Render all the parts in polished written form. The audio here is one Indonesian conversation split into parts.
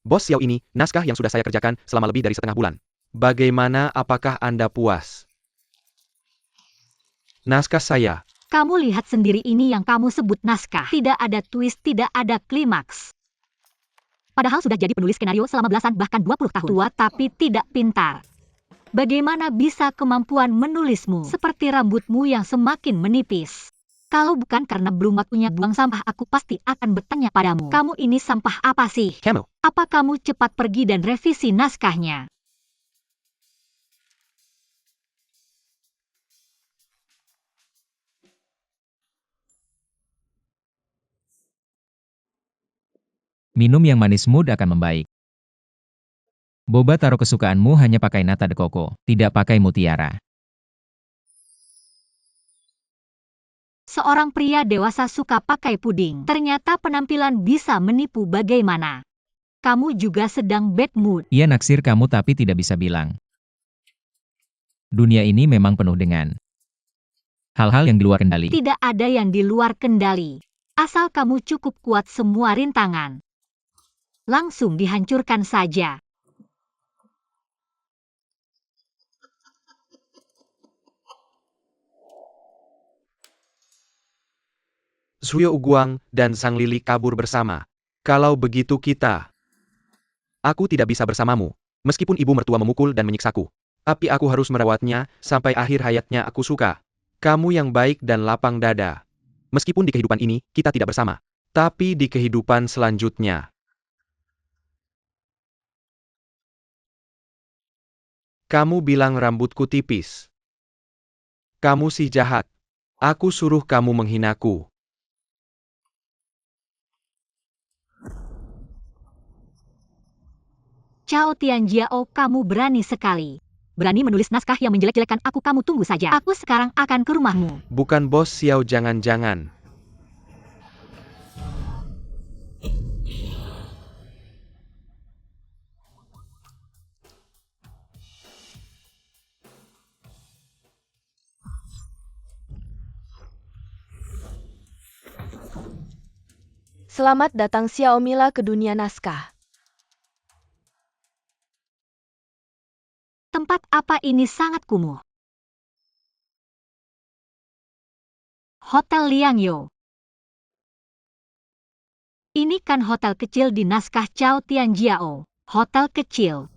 Bos Xiao, ini naskah yang sudah saya kerjakan selama lebih dari setengah bulan. Bagaimana, apakah Anda puas? Naskah saya. Kamu lihat sendiri, ini yang kamu sebut naskah. Tidak ada twist, tidak ada klimaks. Padahal sudah jadi penulis skenario selama belasan bahkan 20 tahun. Tua tapi tidak pintar. Bagaimana bisa kemampuan menulismu seperti rambutmu yang semakin menipis? Kalau bukan karena belum waktunya buang sampah, aku pasti akan bertanya padamu. Kamu ini sampah apa sih? Camel. Apa kamu cepat pergi dan revisi naskahnya? Minum yang manis mood akan membaik. Boba taruh kesukaanmu hanya pakai nata de coco, tidak pakai mutiara. Seorang pria dewasa suka pakai puding. Ternyata penampilan bisa menipu. Bagaimana? Kamu juga sedang bad mood. Ia naksir kamu tapi tidak bisa bilang. Dunia ini memang penuh dengan hal-hal yang di luar kendali. Tidak ada yang di luar kendali. Asal kamu cukup kuat, semua rintangan langsung dihancurkan saja. Zuyo Guang dan Sang Lili kabur bersama. Kalau begitu aku tidak bisa bersamamu. Meskipun ibu mertua memukul dan menyiksaku. Tapi aku harus merawatnya sampai akhir hayatnya. Aku suka kamu yang baik dan lapang dada. Meskipun di kehidupan ini kita tidak bersama. Tapi di kehidupan selanjutnya. Kamu bilang rambutku tipis. Kamu sih jahat. Aku suruh kamu menghinaku. Cao Tianjiao, kamu berani sekali. Berani menulis naskah yang menjelek-jelekan aku. Kamu tunggu saja. Aku sekarang akan ke rumahmu. Bukan Bos Xiao, jangan-jangan. Selamat datang Xiaomila ke dunia naskah. Tempat apa ini? Sangat kumuh. Hotel Liangyo. Ini kan hotel kecil di naskah Cao Tianjiao. Hotel kecil.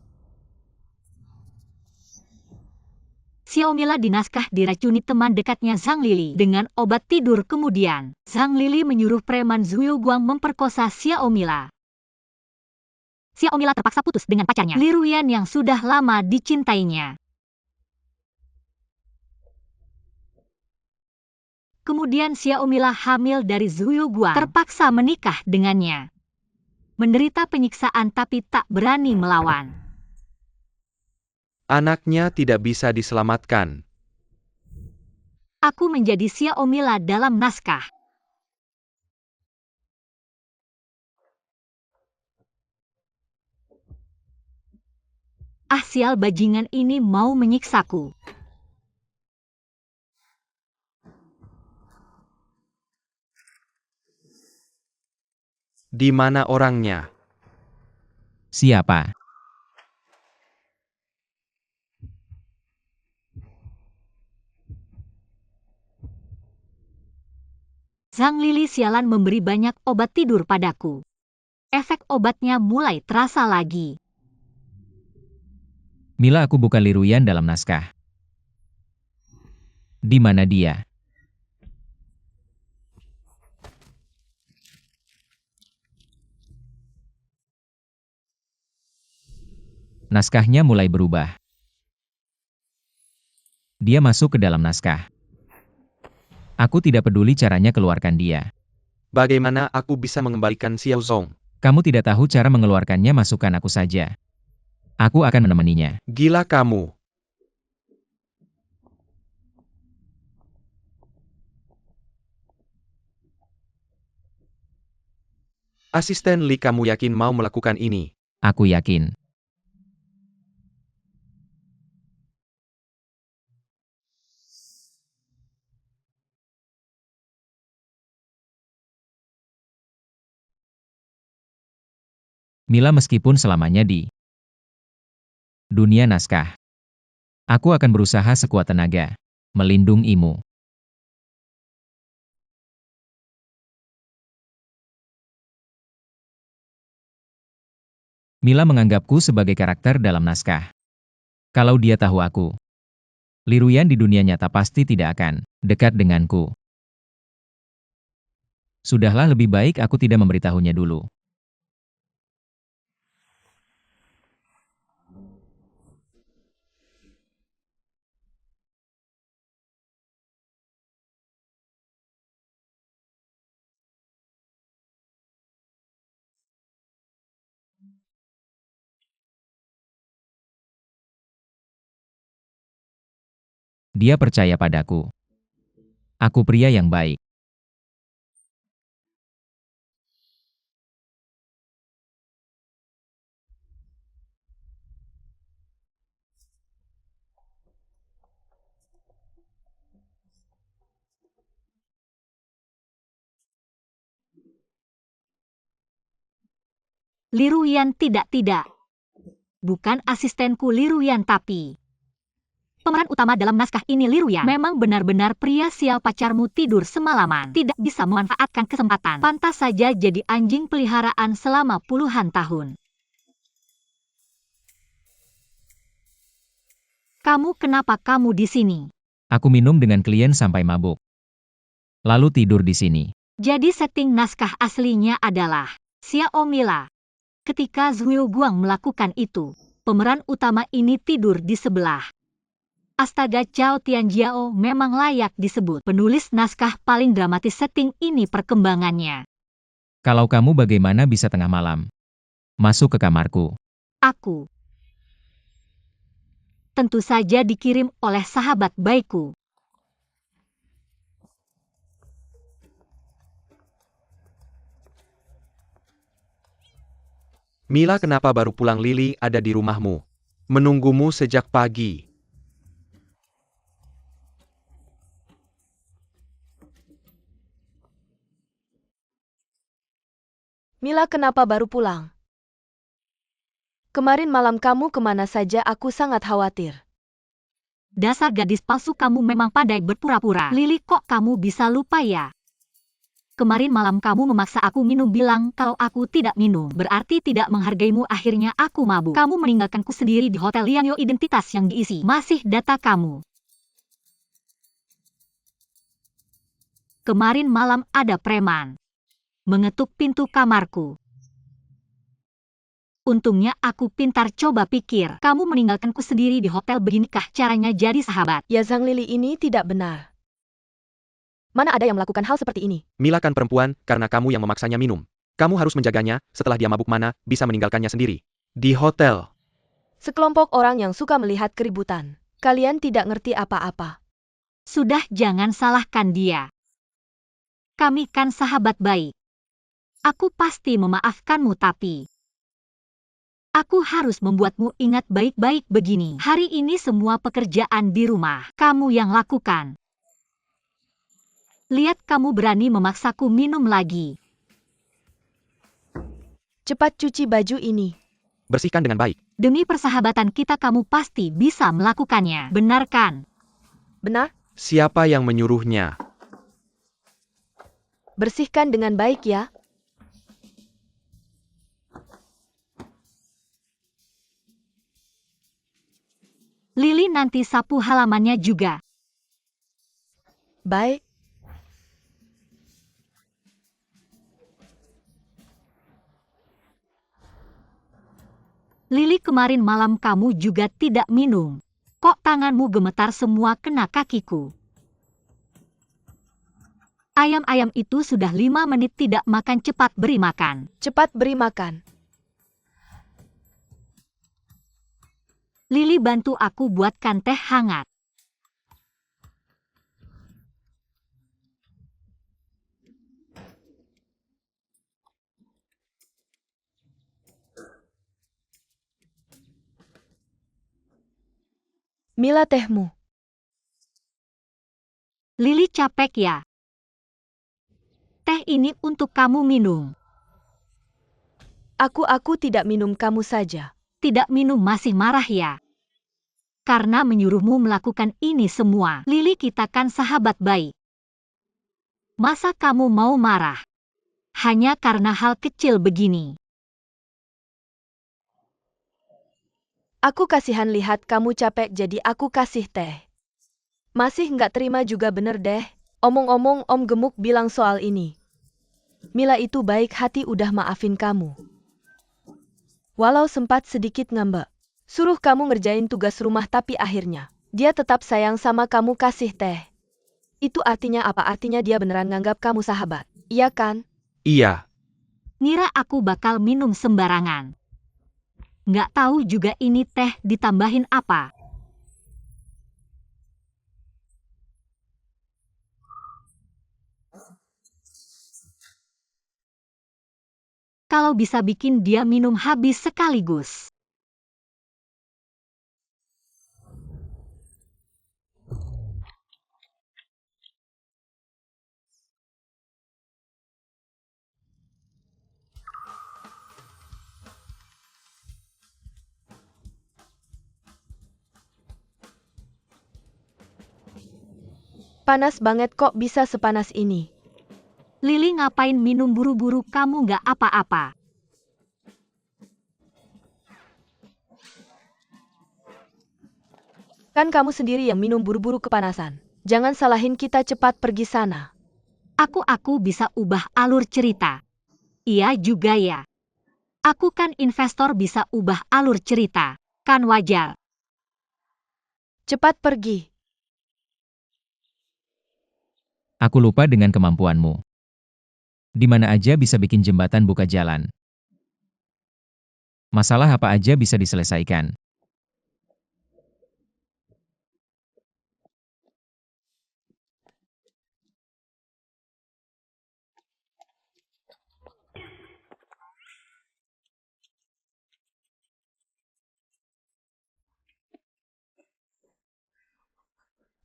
Xiaomila di naskah diracuni teman dekatnya Zhang Lili dengan obat tidur. Kemudian, Zhang Lili menyuruh preman Zuyo Guang memperkosa Xiaomila. Xiaomila terpaksa putus dengan pacarnya, Li Ruyan, yang sudah lama dicintainya. Kemudian Xiaomila hamil dari Zuyo Guang, terpaksa menikah dengannya. Menderita penyiksaan tapi tak berani melawan. Anaknya tidak bisa diselamatkan. Aku menjadi Xiaomila dalam naskah. Ah, sial, bajingan ini mau menyiksaku. Di mana orangnya? Siapa? Zhang Lili sialan memberi banyak obat tidur padaku. Efek obatnya mulai terasa lagi. Mila, aku bukan Li Ruyan dalam naskah. Di mana dia? Naskahnya mulai berubah. Dia masuk ke dalam naskah. Aku tidak peduli caranya, keluarkan dia. Bagaimana aku bisa mengembalikan Xiao Zong? Kamu tidak tahu cara mengeluarkannya, masukkan aku saja. Aku akan menemaninya. Gila kamu. Asisten Li, kamu yakin mau melakukan ini? Aku yakin. Mila meskipun selamanya di dunia naskah. Aku akan berusaha sekuat tenaga. Melindungimu. Mila menganggapku sebagai karakter dalam naskah. Kalau dia tahu aku, Liruyan di dunia nyata pasti tidak akan dekat denganku. Sudahlah, lebih baik aku tidak memberitahunya dulu. Dia percaya padaku. Aku pria yang baik. Liruyan tidak. Bukan asistenku Liruyan tapi pemeran utama dalam naskah ini Liruyan. Memang benar-benar pria sial pacarmu tidur semalaman. Tidak bisa memanfaatkan kesempatan. Pantas saja jadi anjing peliharaan selama puluhan tahun. Kenapa kamu di sini? Aku minum dengan klien sampai mabuk. Lalu tidur di sini. Jadi setting naskah aslinya adalah Xiao Mila. Ketika Zhuo Guang melakukan itu, pemeran utama ini tidur di sebelah. Astaga, Cao Tianjiao memang layak disebut penulis naskah paling dramatis setting ini perkembangannya. Kalau kamu bagaimana bisa tengah malam masuk ke kamarku? Aku tentu saja dikirim oleh sahabat baikku. Mila, kenapa baru pulang? Lily ada di rumahmu. Menunggumu sejak pagi. Mila, kenapa baru pulang? Kemarin malam kamu kemana saja? Aku sangat khawatir. Dasar gadis palsu, kamu memang pandai berpura-pura. Lily, kok kamu bisa lupa ya? Kemarin malam kamu memaksa aku minum, bilang kalau aku tidak minum berarti tidak menghargaimu. Akhirnya aku mabuk. Kamu meninggalkanku sendiri di hotel Liangyo. Identitas yang diisi masih data kamu. Kemarin malam ada preman mengetuk pintu kamarku. Untungnya aku pintar. Coba pikir, kamu meninggalkanku sendiri di hotel, beginikah caranya jadi sahabat? Ya, Zhang Lily ini tidak benar. Mana ada yang melakukan hal seperti ini? Mila kan perempuan, karena kamu yang memaksanya minum. Kamu harus menjaganya, setelah dia mabuk mana bisa meninggalkannya sendiri. Di hotel. Sekelompok orang yang suka melihat keributan. Kalian tidak ngerti apa-apa. Sudah, jangan salahkan dia. Kami kan sahabat baik. Aku pasti memaafkanmu, tapi aku harus membuatmu ingat baik-baik begini. Hari ini semua pekerjaan di rumah kamu yang lakukan. Lihat, kamu berani memaksaku minum lagi. Cepat cuci baju ini. Bersihkan dengan baik. Demi persahabatan kita, kamu pasti bisa melakukannya. Benar kan? Benar? Siapa yang menyuruhnya? Bersihkan dengan baik ya. Lily, nanti sapu halamannya juga. Baik. Lily, kemarin malam kamu juga tidak minum. Kok tanganmu gemetar semua kena kakiku? Ayam-ayam itu sudah 5 menit tidak makan, cepat beri makan. Cepat beri makan. Lily, bantu aku buatkan teh hangat. Mila, tehmu. Lily, capek ya? Teh ini untuk kamu minum. Aku tidak minum, kamu saja. Tidak minum masih marah ya? Karena menyuruhmu melakukan ini semua. Lily, kita kan sahabat baik. Masa kamu mau marah? Hanya karena hal kecil begini. Aku kasihan lihat kamu capek jadi aku kasih teh. Masih nggak terima juga bener deh. Omong-omong, Om Gemuk bilang soal ini. Mila itu baik hati udah maafin kamu. Walau sempat sedikit ngambek. Suruh kamu ngerjain tugas rumah tapi akhirnya dia tetap sayang sama kamu, kasih teh. Itu artinya apa? Artinya dia beneran nganggap kamu sahabat. Iya kan? Iya. Ngira aku bakal minum sembarangan. Nggak tahu juga ini teh ditambahin apa. Kalau bisa bikin dia minum habis sekaligus. Panas banget, kok bisa sepanas ini? Lily, ngapain minum buru-buru, kamu nggak apa-apa. Kan kamu sendiri yang minum buru-buru kepanasan. Jangan salahin kita, cepat pergi sana. Aku bisa ubah alur cerita. Iya juga ya. Aku kan investor, bisa ubah alur cerita. Kan wajar. Cepat pergi. Aku lupa dengan kemampuanmu. Di mana aja bisa bikin jembatan buka jalan. Masalah apa aja bisa diselesaikan.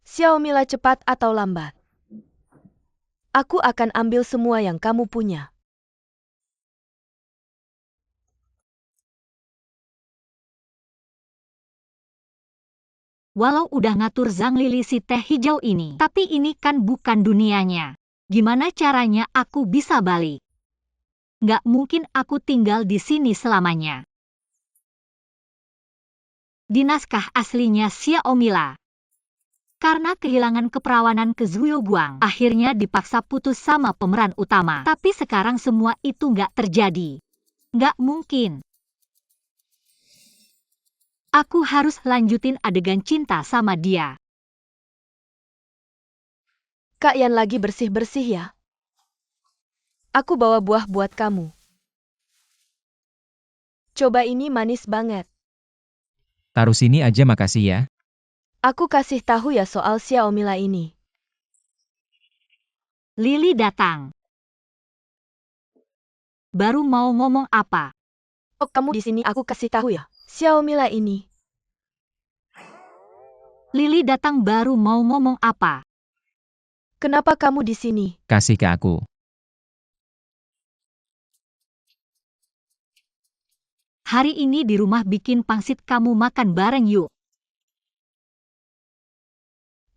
Xiaomila, cepat atau lambat. Aku akan ambil semua yang kamu punya. Walau udah ngatur Zhang Lily si teh hijau ini, tapi ini kan bukan dunianya. Gimana caranya aku bisa balik? Nggak mungkin aku tinggal di sini selamanya. Di naskah aslinya Xiaomila, karena kehilangan keperawanan ke Zuyo Guang, akhirnya dipaksa putus sama pemeran utama. Tapi sekarang semua itu nggak terjadi. Nggak mungkin. Aku harus lanjutin adegan cinta sama dia. Kak Yan lagi bersih-bersih ya. Aku bawa buah buat kamu. Coba, ini manis banget. Taruh sini aja, makasih ya. Aku kasih tahu ya soal Xiaomila ini. Lily datang. Baru mau ngomong apa? Oh, kamu di sini, aku kasih tahu ya. Xiaomila ini. Lily datang baru mau ngomong apa? Kenapa kamu di sini? Kasih ke aku. Hari ini di rumah bikin pangsit, kamu makan bareng yuk.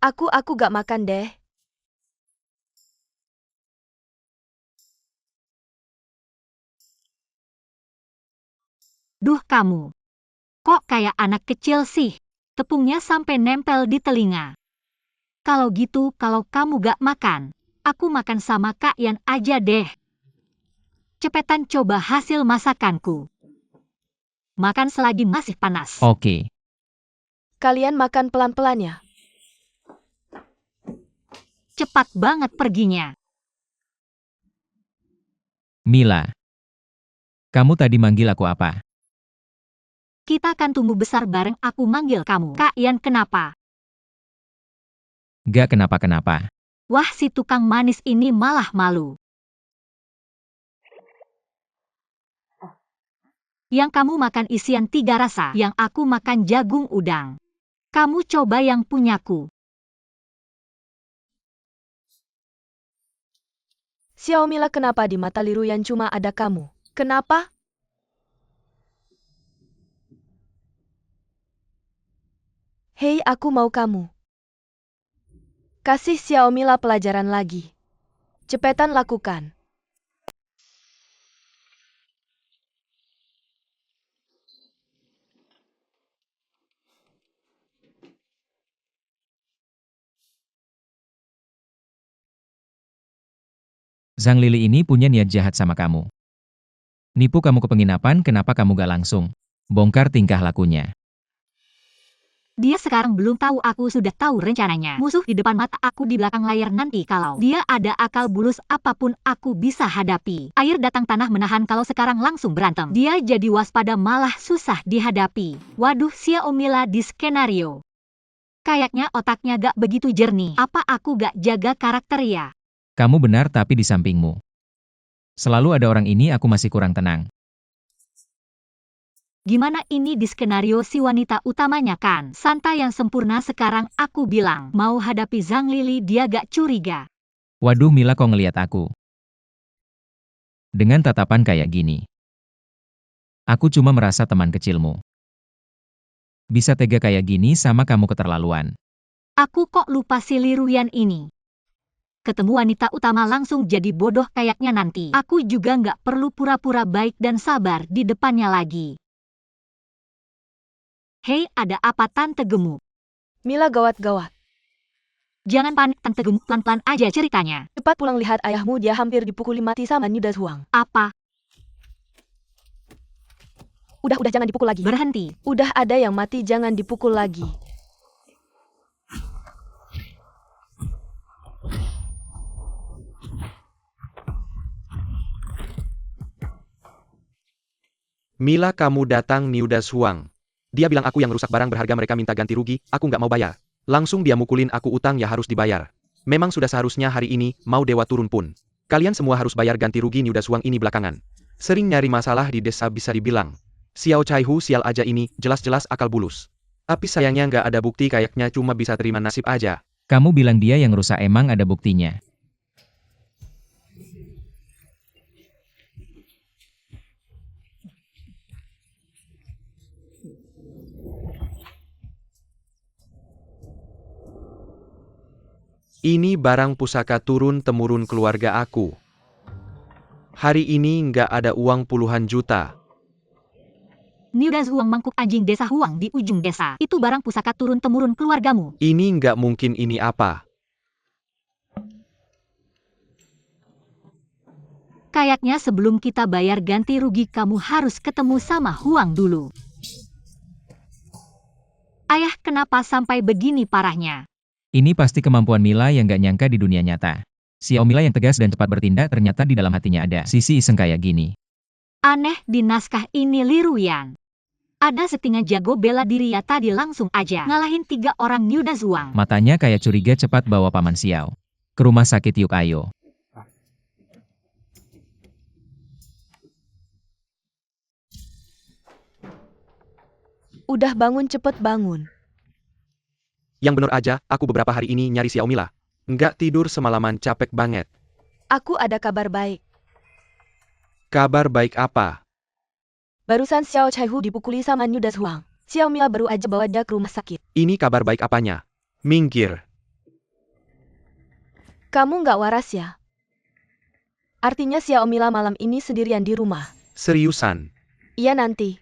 Aku gak makan deh. Duh kamu. Kok kayak anak kecil sih? Tepungnya sampai nempel di telinga. Kalau gitu, kalau kamu gak makan, aku makan sama Kak Yan aja deh. Cepetan coba hasil masakanku. Makan selagi masih panas. Oke. Kalian makan pelan-pelan ya. Cepat banget perginya. Mila. Kamu tadi manggil aku apa? Kita akan tumbuh besar bareng, aku manggil kamu Kak Yan, kenapa? Gak kenapa-kenapa. Wah, si tukang manis ini malah malu. Yang kamu makan isian 3 rasa, yang aku makan jagung udang. Kamu coba yang punyaku. Xiaomila, kenapa di mata Liruyan cuma ada kamu? Kenapa? Hei, aku mau kamu. Kasih Xiao Mila pelajaran lagi. Cepetan lakukan. Zhang Lili ini punya niat jahat sama kamu. Nipu kamu ke penginapan, kenapa kamu gak langsung bongkar tingkah lakunya? Dia sekarang belum tahu aku sudah tahu rencananya. Musuh di depan mata aku di belakang layar nanti kalau dia ada akal bulus apapun aku bisa hadapi. Air datang tanah menahan kalau sekarang langsung berantem. Dia jadi waspada malah susah dihadapi. Waduh, Xiao Mila di skenario. Kayaknya otaknya gak begitu jernih. Apa aku gak jaga karakter ya? Kamu benar tapi di sampingmu selalu ada orang ini, aku masih kurang tenang. Gimana ini di skenario si wanita utamanya kan? Santai yang sempurna sekarang aku bilang. Mau hadapi Zhang Lili dia gak curiga. Waduh Mila, kok ngeliat aku dengan tatapan kayak gini? Aku cuma merasa teman kecilmu. Bisa tega kayak gini sama kamu, keterlaluan. Aku kok lupa si Li Ruyan ini. Ketemu wanita utama langsung jadi bodoh kayaknya nanti. Aku juga nggak perlu pura-pura baik dan sabar di depannya lagi. Hei, ada apa Tante Gemuk? Mila gawat-gawat. Jangan panik Tante Gemuk, pelan-pelan aja ceritanya. Cepat pulang, lihat ayahmu, dia hampir dipukuli mati sama Niuda Huang. Apa? Udah jangan dipukul lagi. Berhenti. Udah ada yang mati, jangan dipukul lagi. Mila, kamu datang Niuda Huang. Dia bilang aku yang rusak barang berharga, mereka minta ganti rugi, aku nggak mau bayar. Langsung dia mukulin aku, utang ya harus dibayar. Memang sudah seharusnya hari ini, mau dewa turun pun. Kalian semua harus bayar ganti rugi. Niuda Huang ini belakangan sering nyari masalah di desa, bisa dibilang. Xiao Chaihu sial aja ini, jelas-jelas akal bulus. Tapi sayangnya nggak ada bukti, kayaknya cuma bisa terima nasib aja. Kamu bilang dia yang rusak, emang ada buktinya? Ini barang pusaka turun-temurun keluarga aku. Hari ini nggak ada uang puluhan juta. Niuda Huang, mangkuk anjing desa Huang di ujung desa. Itu barang pusaka turun-temurun keluargamu. Ini nggak mungkin, ini apa? Kayaknya sebelum kita bayar ganti rugi kamu harus ketemu sama Huang dulu. Ayah, kenapa sampai begini parahnya? Ini pasti kemampuan Mila yang gak nyangka di dunia nyata. Xiao Mila yang tegas dan cepat bertindak, ternyata di dalam hatinya ada sisi iseng kayak gini. Aneh di naskah ini Li Ruyan. Ada settingan jago bela diri ya, tadi langsung aja ngalahin 3 orang Niuda Huang. Matanya kayak curiga, cepat bawa Paman Xiao ke rumah sakit yuk, ayo. Udah bangun, cepet bangun. Yang bener aja, aku beberapa hari ini nyari Xiao Mila. Nggak tidur semalaman, capek banget. Aku ada kabar baik. Kabar baik apa? Barusan Xiao Chaihu dipukuli sama Niuda Huang. Xiao Mila baru aja bawa dia ke rumah sakit. Ini kabar baik apanya? Minggir. Kamu nggak waras ya? Artinya Xiao Mila malam ini sendirian di rumah. Seriusan? Iya, nanti.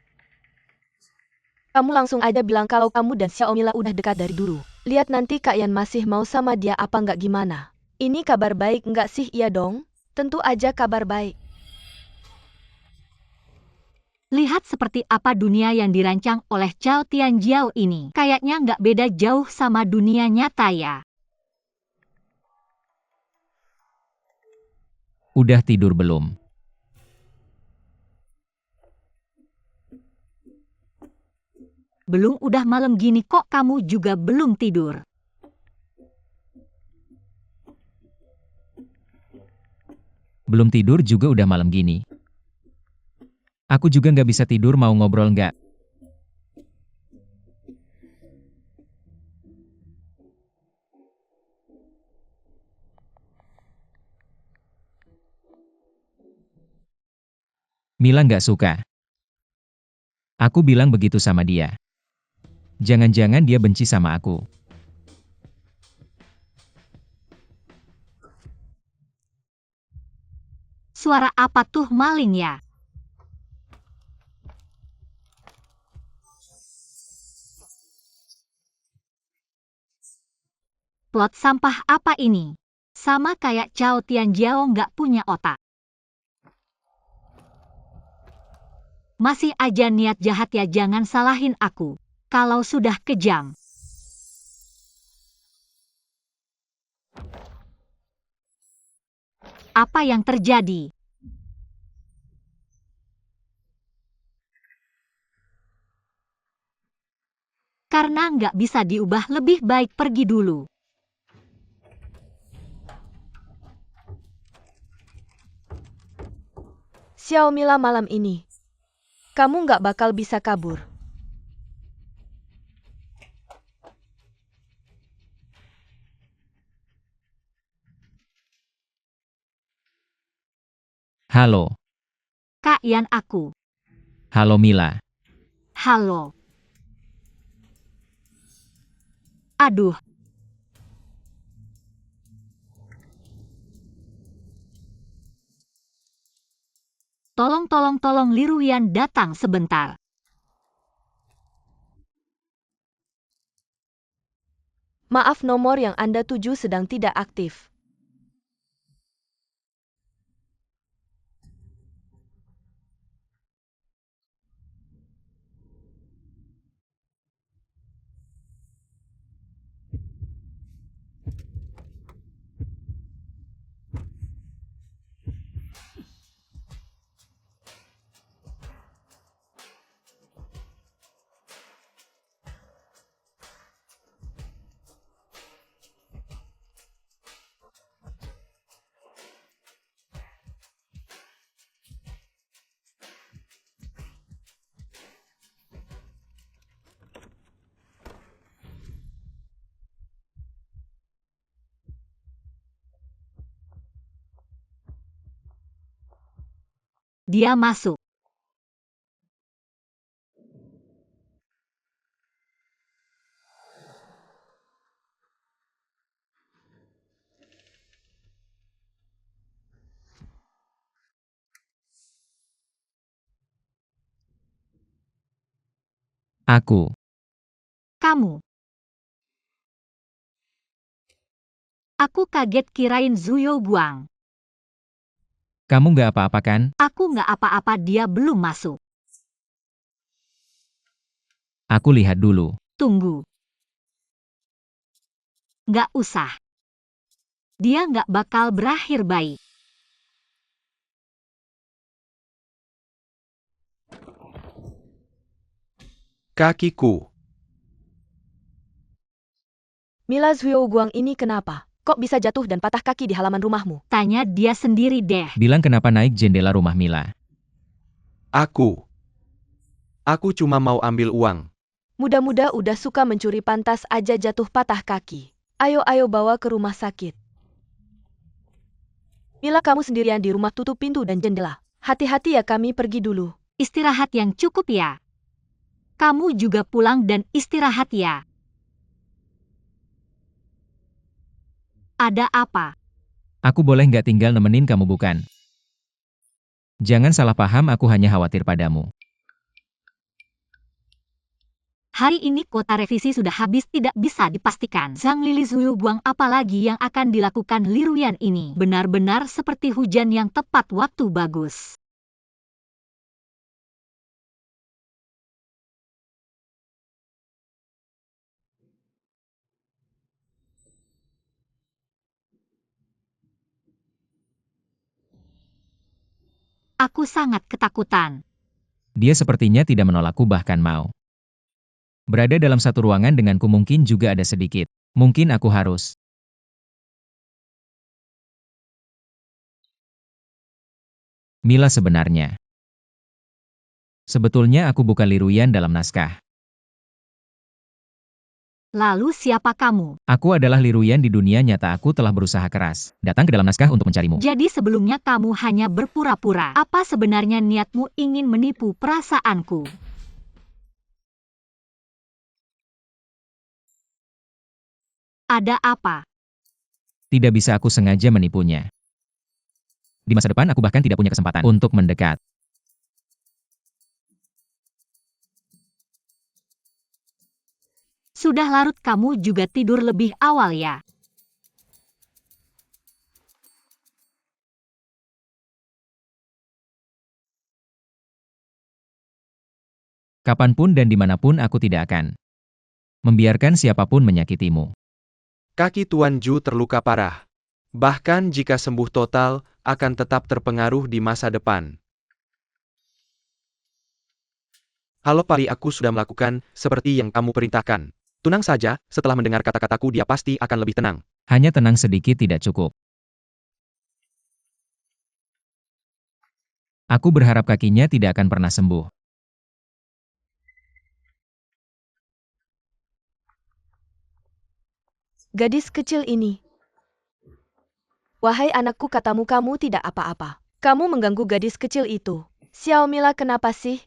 Kamu langsung aja bilang kalau kamu dan Xiao Mila udah dekat dari dulu. Lihat nanti Kak Yan masih mau sama dia apa nggak, gimana? Ini kabar baik nggak sih? Iya dong. Tentu aja kabar baik. Lihat seperti apa dunia yang dirancang oleh Chao Tianjiao ini. Kayaknya nggak beda jauh sama dunia nyata ya. Udah tidur belum? Belum, udah malam gini kok kamu juga belum tidur. Belum tidur juga udah malam gini. Aku juga nggak bisa tidur, mau ngobrol nggak? Mila nggak suka. Aku bilang begitu sama dia. Jangan-jangan dia benci sama aku. Suara apa tuh maling ya? Plot sampah apa ini? Sama kayak Cao Tianjiao nggak punya otak. Masih aja niat jahat ya, jangan salahin aku. Kalau sudah kejam. Apa yang terjadi? Karena nggak bisa diubah, lebih baik pergi dulu. Xiao Mila, malam ini kamu nggak bakal bisa kabur. Halo. Kak Yan, aku. Halo Mila. Halo. Aduh. Tolong Li Ruyan datang sebentar. Maaf, nomor yang Anda tuju sedang tidak aktif. Dia masuk. Aku. Kamu. Aku kaget kirain Zuyo buang. Kamu nggak apa-apa kan? Aku nggak apa-apa, dia belum masuk. Aku lihat dulu. Tunggu. Nggak usah. Dia nggak bakal berakhir baik. Kakiku. Mila, Zuyo Guang ini kenapa? Kok bisa jatuh dan patah kaki di halaman rumahmu? Tanya dia sendiri deh. Bilang kenapa naik jendela rumah Mila. Aku cuma mau ambil uang. Muda-muda udah suka mencuri, pantas aja jatuh patah kaki. Ayo bawa ke rumah sakit. Mila, kamu sendirian di rumah, tutup pintu dan jendela. Hati-hati ya, kami pergi dulu. Istirahat yang cukup ya. Kamu juga pulang dan istirahat ya. Ada apa? Aku boleh nggak tinggal nemenin kamu bukan? Jangan salah paham, aku hanya khawatir padamu. Hari ini kuota revisi sudah habis, tidak bisa dipastikan. Zhang Lili Zuyu buang apalagi yang akan dilakukan Li Ruyan ini. Benar-benar seperti hujan yang tepat waktu, bagus. Aku sangat ketakutan. Dia sepertinya tidak menolakku, bahkan mau berada dalam satu ruangan denganku. Mungkin juga ada sedikit. Mungkin aku harus. Mila, sebenarnya. Sebetulnya aku bukan Li Ruyan dalam naskah. Lalu siapa kamu? Aku adalah Li Ruyan di dunia nyata. Aku telah berusaha keras datang ke dalam naskah untuk mencarimu. Jadi sebelumnya kamu hanya berpura-pura. Apa sebenarnya niatmu, ingin menipu perasaanku? Ada apa? Tidak bisa aku sengaja menipunya. Di masa depan aku bahkan tidak punya kesempatan untuk mendekat. Sudah larut kamu juga tidur lebih awal ya? Kapanpun dan dimanapun aku tidak akan membiarkan siapapun menyakitimu. Kaki Tuan Ju terluka parah. Bahkan jika sembuh total, akan tetap terpengaruh di masa depan. Halo Pari, aku sudah melakukan seperti yang kamu perintahkan. Tenang saja, setelah mendengar kata-kataku dia pasti akan lebih tenang. Hanya tenang sedikit tidak cukup. Aku berharap kakinya tidak akan pernah sembuh. Gadis kecil ini. Wahai anakku, katamu kamu tidak apa-apa. Kamu mengganggu gadis kecil itu. Xiao Mila, kenapa sih?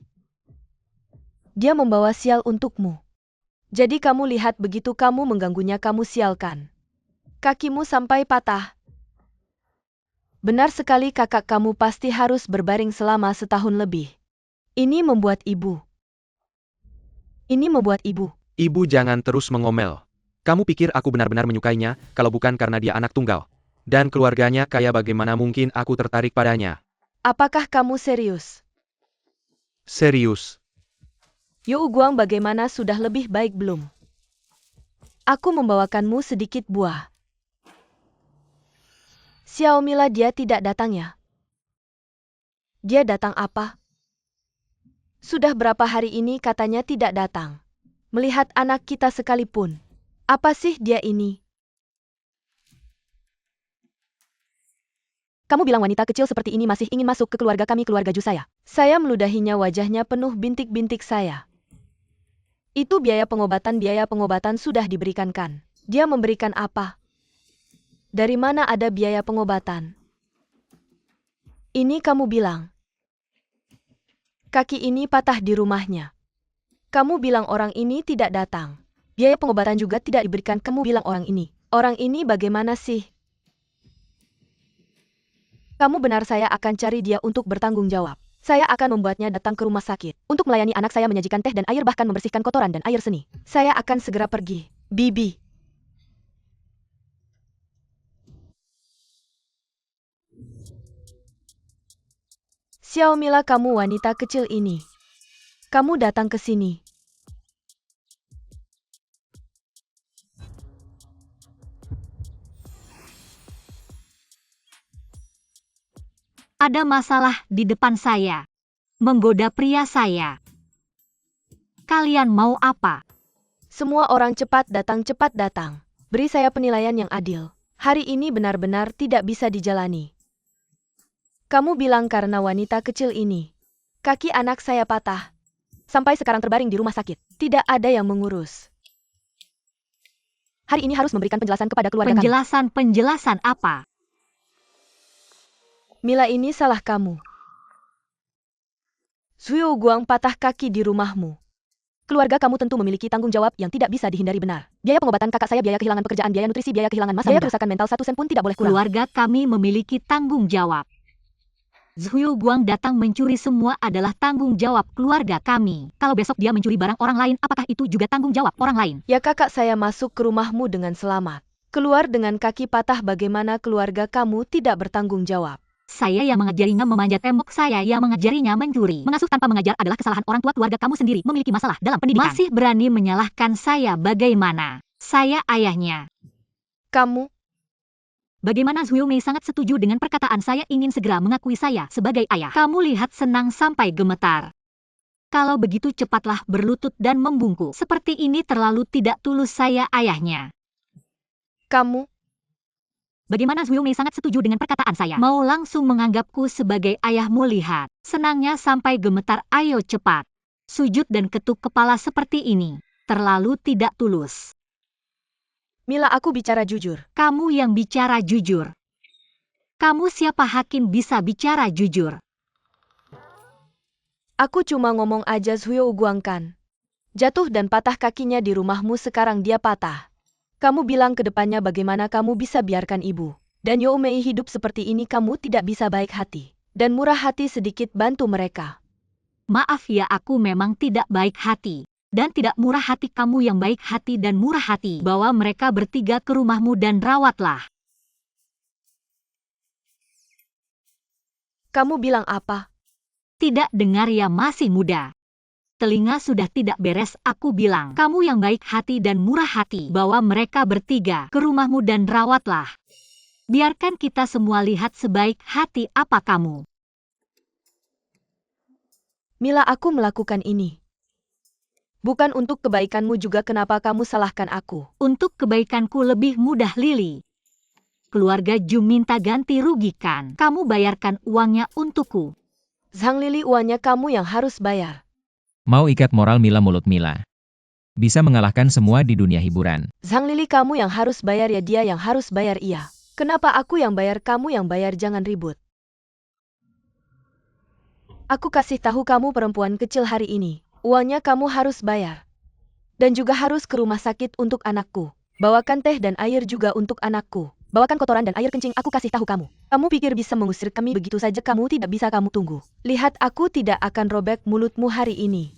Dia membawa sial untukmu. Jadi kamu lihat, begitu kamu mengganggunya kamu sialkan. Kakimu sampai patah. Benar sekali, kakak kamu pasti harus berbaring selama setahun lebih. Ini membuat ibu. Ibu jangan terus mengomel. Kamu pikir aku benar-benar menyukainya, kalau bukan karena dia anak tunggal. Dan keluarganya kaya, bagaimana mungkin aku tertarik padanya? Apakah kamu serius? Serius. Yu Guang, bagaimana, sudah lebih baik belum? Aku membawakanmu sedikit buah. Xiao Mila, dia tidak datang ya? Dia datang apa? Sudah berapa hari ini katanya tidak datang. Melihat anak kita sekalipun. Apa sih dia ini? Kamu bilang wanita kecil seperti ini masih ingin masuk ke keluarga kami, keluarga Ju saya. Saya meludahinya, wajahnya penuh bintik-bintik saya. Itu biaya pengobatan sudah diberikan kan? Dia memberikan apa? Dari mana ada biaya pengobatan? Ini kamu bilang. Kaki ini patah di rumahnya. Kamu bilang orang ini tidak datang. Biaya pengobatan juga tidak diberikan, kamu bilang orang ini. Orang ini bagaimana sih? Kamu benar, saya akan cari dia untuk bertanggung jawab. Saya akan membuatnya datang ke rumah sakit. Untuk melayani anak saya, menyajikan teh dan air, bahkan membersihkan kotoran dan air seni. Saya akan segera pergi. Bibi. Xiao Mila, kamu wanita kecil ini. Kamu datang ke sini. Ada masalah di depan saya. Menggoda pria saya. Kalian mau apa? Semua orang cepat datang. Beri saya penilaian yang adil. Hari ini benar-benar tidak bisa dijalani. Kamu bilang karena wanita kecil ini. Kaki anak saya patah. Sampai sekarang terbaring di rumah sakit. Tidak ada yang mengurus. Hari ini harus memberikan penjelasan kepada keluarga kami. Penjelasan apa? Mila, ini salah kamu. Zhu Guang patah kaki di rumahmu. Keluarga kamu tentu memiliki tanggung jawab yang tidak bisa dihindari, benar. Biaya pengobatan kakak saya, biaya kehilangan pekerjaan, biaya nutrisi, biaya kehilangan masa muda. Kerusakan mental 1 sen pun tidak boleh kurang. Keluarga kami memiliki tanggung jawab. Zhu Guang datang mencuri semua adalah tanggung jawab keluarga kami. Kalau besok dia mencuri barang orang lain, apakah itu juga tanggung jawab orang lain? Ya, kakak saya masuk ke rumahmu dengan selamat. Keluar dengan kaki patah, bagaimana keluarga kamu tidak bertanggung jawab? Saya yang mengajarinya memanjat tembok, saya yang mengajarinya mencuri. Mengasuh tanpa mengajar adalah kesalahan orang tua, keluarga kamu sendiri memiliki masalah dalam pendidikan. Masih berani menyalahkan saya, bagaimana? Saya ayahnya. Kamu? Bagaimana Zhu Mei sangat setuju dengan perkataan saya, ingin segera mengakui saya sebagai ayah. Kamu lihat senang sampai gemetar. Kalau begitu cepatlah berlutut dan membungkuk. Seperti ini terlalu tidak tulus, saya ayahnya. Kamu? Bagaimana Zhu Mei sangat setuju dengan perkataan saya. Mau langsung menganggapku sebagai ayahmu, lihat. Senangnya sampai gemetar, ayo cepat. Sujud dan ketuk kepala seperti ini. Terlalu tidak tulus. Mila, aku bicara jujur. Kamu yang bicara jujur. Kamu siapa hakim bisa bicara jujur? Aku cuma ngomong aja. Zhu Guang kan jatuh dan patah kakinya di rumahmu, sekarang dia patah. Kamu bilang ke depannya bagaimana kamu bisa biarkan ibu dan Youmei hidup seperti ini. Kamu tidak bisa baik hati dan murah hati sedikit bantu mereka. Maaf ya, aku memang tidak baik hati. Dan tidak murah hati. Kamu yang baik hati dan murah hati. Bawa mereka bertiga ke rumahmu dan rawatlah. Kamu bilang apa? Tidak dengar ya, masih muda. Telinga sudah tidak beres. Aku bilang, kamu yang baik hati dan murah hati. Bawa mereka bertiga ke rumahmu dan rawatlah. Biarkan kita semua lihat sebaik hati apa kamu. Mila, aku melakukan ini bukan untuk kebaikanmu juga. Kenapa kamu salahkan aku? Untuk kebaikanku lebih mudah, Lily. Keluarga Ju minta ganti rugi kan? Kamu bayarkan uangnya untukku. Zhang Lily, uangnya kamu yang harus bayar. Mau ikat moral Mila mulut Mila. Bisa mengalahkan semua di dunia hiburan. Zhang Lily, kamu yang harus bayar ya, dia yang harus bayar iya. Kenapa aku yang bayar, kamu yang bayar? Jangan ribut. Aku kasih tahu kamu perempuan kecil hari ini. Uangnya kamu harus bayar. Dan juga harus ke rumah sakit untuk anakku. Bawakan teh dan air juga untuk anakku. Bawakan kotoran dan air kencing. Aku kasih tahu kamu. Kamu pikir bisa mengusir kami begitu saja? Kamu tidak bisa. Kamu tunggu. Lihat, aku tidak akan robek mulutmu hari ini.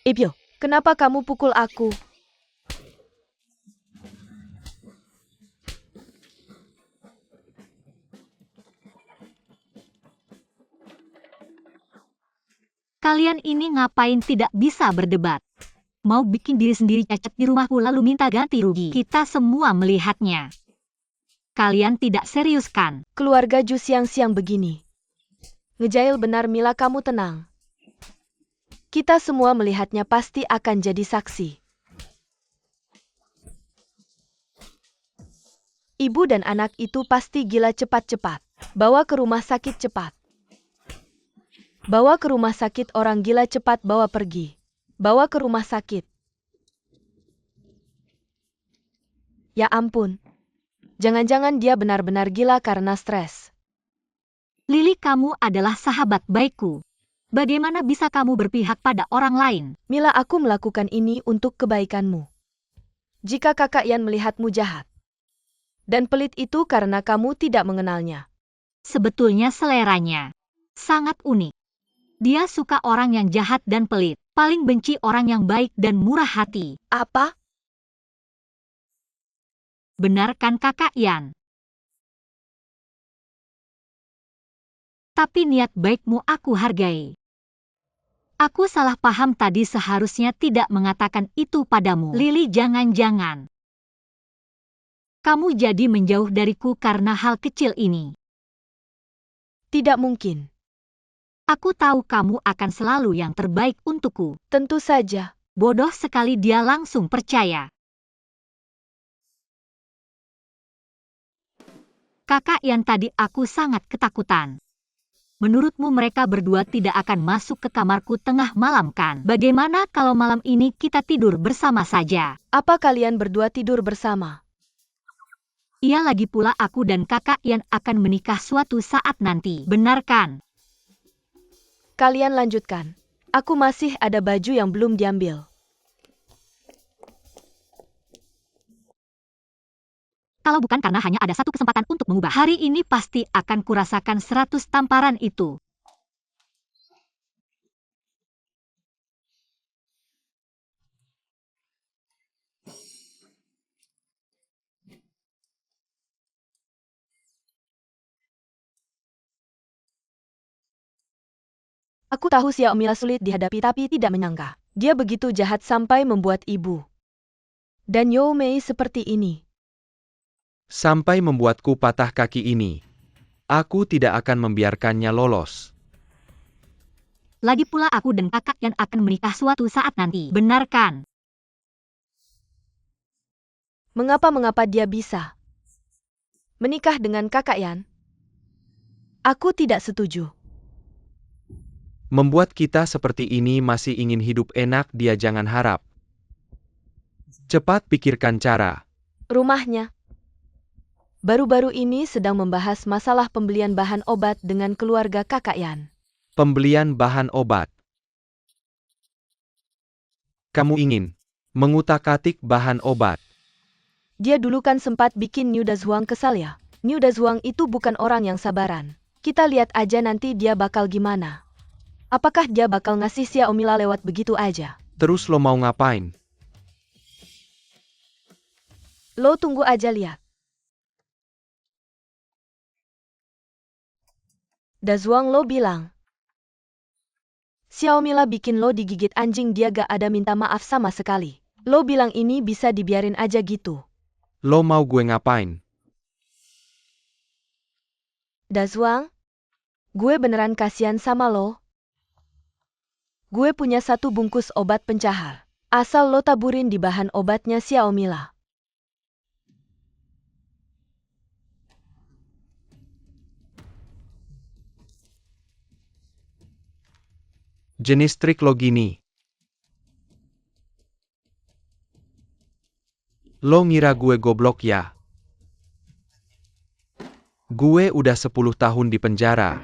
Ibyo, kenapa kamu pukul aku? Kalian ini ngapain tidak bisa berdebat? Mau bikin diri sendiri cacat di rumahku lalu minta ganti rugi. Kita semua melihatnya. Kalian tidak serius kan? Keluarga Ju siang-siang begini. Ngejail benar. Mila, kamu tenang. Kita semua melihatnya, pasti akan jadi saksi. Ibu dan anak itu pasti gila. Cepat-cepat. Bawa ke rumah sakit cepat. Bawa ke rumah sakit orang gila cepat. Bawa pergi. Bawa ke rumah sakit. Ya ampun. Jangan-jangan dia benar-benar gila karena stres. Lily, kamu adalah sahabat baikku. Bagaimana bisa kamu berpihak pada orang lain? Mila, aku melakukan ini untuk kebaikanmu. Jika kakak Yan melihatmu jahat dan pelit, itu karena kamu tidak mengenalnya. Sebetulnya seleranya sangat unik. Dia suka orang yang jahat dan pelit. Paling benci orang yang baik dan murah hati. Apa? Benar kan kakak Yan? Tapi niat baikmu aku hargai. Aku salah paham tadi, seharusnya tidak mengatakan itu padamu. Lily, jangan-jangan kamu jadi menjauh dariku karena hal kecil ini. Tidak mungkin. Aku tahu kamu akan selalu yang terbaik untukku. Tentu saja. Bodoh sekali, dia langsung percaya. Kakak Yan, tadi aku sangat ketakutan. Menurutmu mereka berdua tidak akan masuk ke kamarku tengah malam kan? Bagaimana kalau malam ini kita tidur bersama saja? Apa kalian berdua tidur bersama? Iya, lagi pula aku dan kakak Yan akan menikah suatu saat nanti. Benar kan? Kalian lanjutkan. Aku masih ada baju yang belum diambil. Kalau bukan karena hanya ada satu kesempatan untuk mengubah, hari ini pasti akan kurasakan 100 tamparan itu. Aku tahu Xiao Mila sulit dihadapi, tapi tidak menyangka dia begitu jahat sampai membuat ibu dan Youmei seperti ini. Sampai membuatku patah kaki ini. Aku tidak akan membiarkannya lolos. Lagi pula aku dan kakak Yan akan menikah suatu saat nanti. Benar kan? Mengapa dia bisa menikah dengan kakak Yan? Aku tidak setuju. Membuat kita seperti ini masih ingin hidup enak, dia jangan harap. Cepat pikirkan cara. Rumahnya. Baru-baru ini sedang membahas masalah pembelian bahan obat dengan keluarga kakak Yan. Pembelian bahan obat. Kamu ingin mengutak-atik bahan obat. Dia dulu kan sempat bikin Niu Dazhuang kesal ya. Niu Dazhuang itu bukan orang yang sabaran. Kita lihat aja nanti dia bakal gimana. Apakah dia bakal ngasih Xiaomila lewat begitu aja? Terus lo mau ngapain? Lo tunggu aja lihat. Dazhuang lo bilang. Xiaomila bikin lo digigit anjing, dia gak ada minta maaf sama sekali. Lo bilang ini bisa dibiarin aja gitu. Lo mau gue ngapain? Dazhuang, gue beneran kasihan sama lo. Gue punya 1 bungkus obat pencahar. Asal lo taburin di bahan obatnya Xiaomila. Jenis trik lo gini. Lo ngira gue goblok ya? Gue udah 10 tahun di penjara.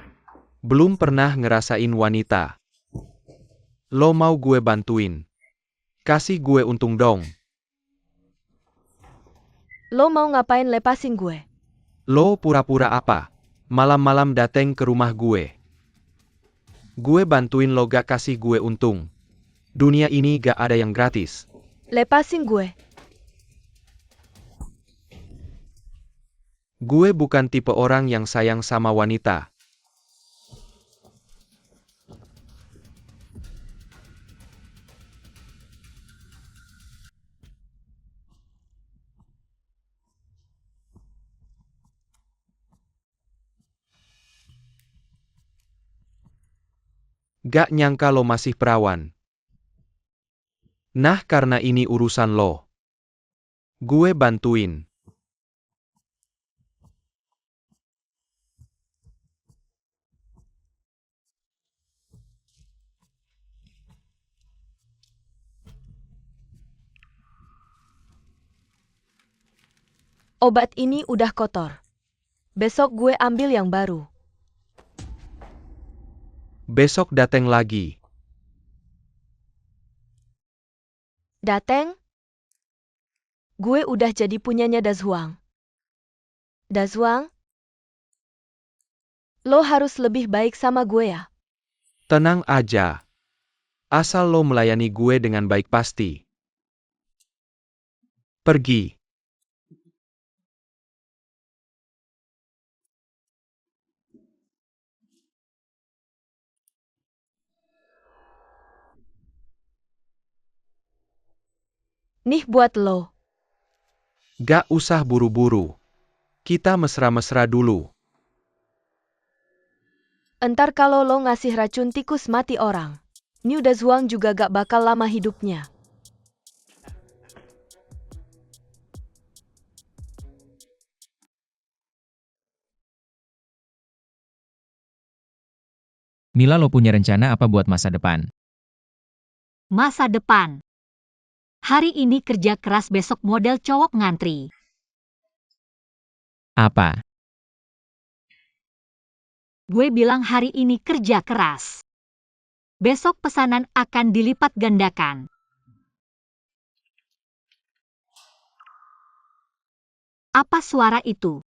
Belum pernah ngerasain wanita. Lo mau gue bantuin? Kasih gue untung dong. Lo mau ngapain lepasin gue? Lo pura-pura apa? Malam-malam dateng ke rumah gue. Gue bantuin lo gak kasih gue untung. Dunia ini gak ada yang gratis. Lepasin gue. Gue bukan tipe orang yang sayang sama wanita. Gak nyangka lo masih perawan. Nah, karena ini urusan lo. Gue bantuin. Obat ini udah kotor. Besok gue ambil yang baru. Besok dateng lagi. Dateng? Gue udah jadi punyanya Dazhuang. Dazhuang? Lo harus lebih baik sama gue ya. Tenang aja. Asal lo melayani gue dengan baik pasti. Pergi. Nih buat lo. Gak usah buru-buru. Kita mesra-mesra dulu. Entar kalau lo ngasih racun tikus mati orang, Niu Dazhuang juga gak bakal lama hidupnya. Mila, lo punya rencana apa buat masa depan? Masa depan. Hari ini kerja keras, besok model cowok ngantri. Apa? Gue bilang hari ini kerja keras. Besok pesanan akan dilipat gandakan. Apa suara itu?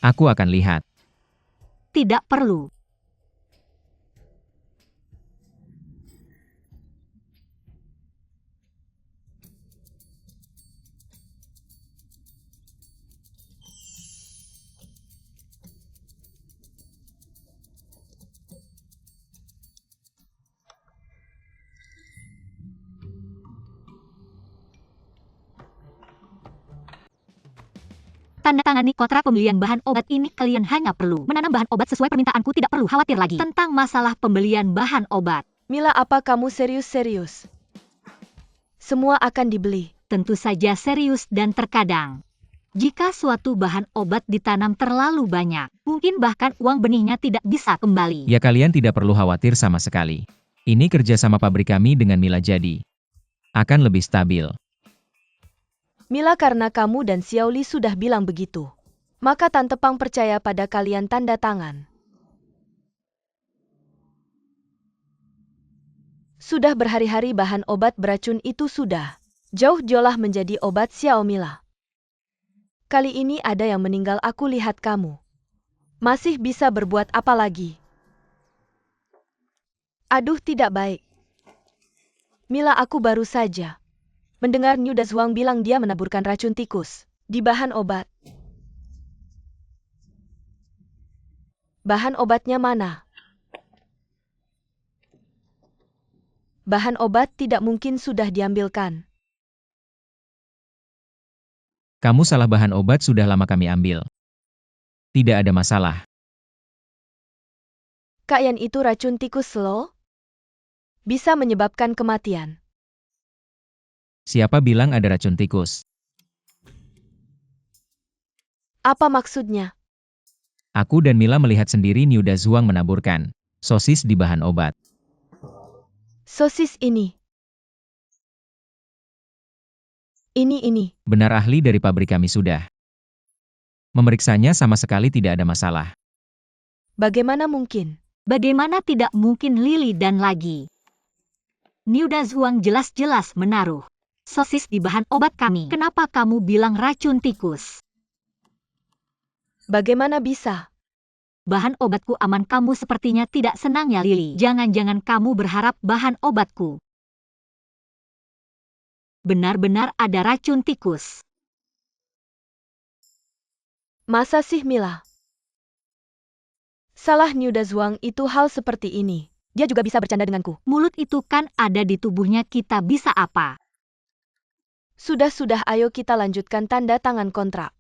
Aku akan lihat. Tidak perlu. Tanda tangani kontrak pembelian bahan obat ini. Kalian hanya perlu menanam bahan obat sesuai permintaanku. Tidak perlu khawatir lagi tentang masalah pembelian bahan obat. Mila, apa kamu serius-serius? Semua akan dibeli. Tentu saja serius dan terkadang Jika suatu bahan obat ditanam terlalu banyak, mungkin bahkan uang benihnya tidak bisa kembali. Ya kalian tidak perlu khawatir sama sekali. Ini kerjasama pabrik kami dengan Mila jadi akan lebih stabil. Mila, karena kamu dan Xiaoli sudah bilang begitu, maka Tante Pang percaya pada kalian tanda tangan. Sudah berhari-hari bahan obat beracun itu sudah jauh jolah menjadi obat Xiao Mila. Kali ini ada yang meninggal, aku lihat kamu masih bisa berbuat apa lagi? Aduh, tidak baik. Mila, aku baru saja mendengar Niu Dazuang bilang dia menaburkan racun tikus di bahan obat. Bahan obatnya mana? Bahan obat tidak mungkin sudah diambilkan. Kamu salah, bahan obat sudah lama kami ambil. Tidak ada masalah. Kak Yan, itu racun tikus loh. Bisa menyebabkan kematian. Siapa bilang ada racun tikus? Apa maksudnya? Aku dan Mila melihat sendiri Niu Dazuang menaburkan sosis di bahan obat. Sosis ini. Ini. Benar, ahli dari pabrik kami sudah memeriksanya, sama sekali tidak ada masalah. Bagaimana mungkin? Bagaimana tidak mungkin, Lili dan lagi. Niu Dazuang jelas-jelas menaruh sosis di bahan obat kami. Kenapa kamu bilang racun tikus? Bagaimana bisa? Bahan obatku aman, kamu sepertinya tidak senang ya, Lili. Jangan-jangan kamu berharap bahan obatku benar-benar ada racun tikus. Masa sih, Mila? Salah Niu Dazuang itu hal seperti ini. Dia juga bisa bercanda denganku. Mulut itu kan ada di tubuhnya, kita bisa apa? Sudah, ayo kita lanjutkan tanda tangan kontrak.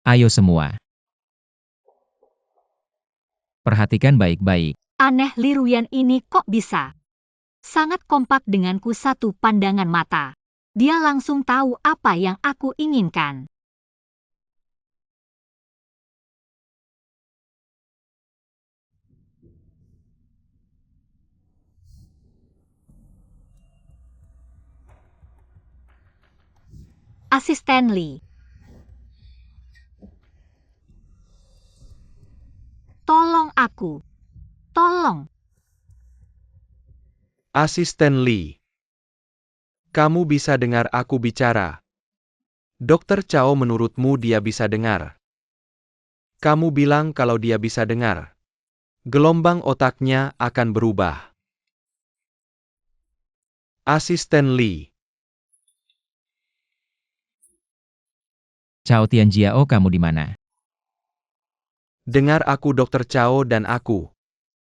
Ayo semua. Perhatikan baik-baik. Aneh, Li Ruyan ini kok bisa sangat kompak denganku, satu pandangan mata. Dia langsung tahu apa yang aku inginkan. Asisten Li. Tolong aku. Tolong. Asisten Lee. Kamu bisa dengar aku bicara. Dokter Chao, menurutmu dia bisa dengar? Kamu bilang kalau dia bisa dengar, gelombang otaknya akan berubah. Asisten Lee. Cao Tianjiao, kamu di mana? Dengar aku, Dokter Chao, dan aku.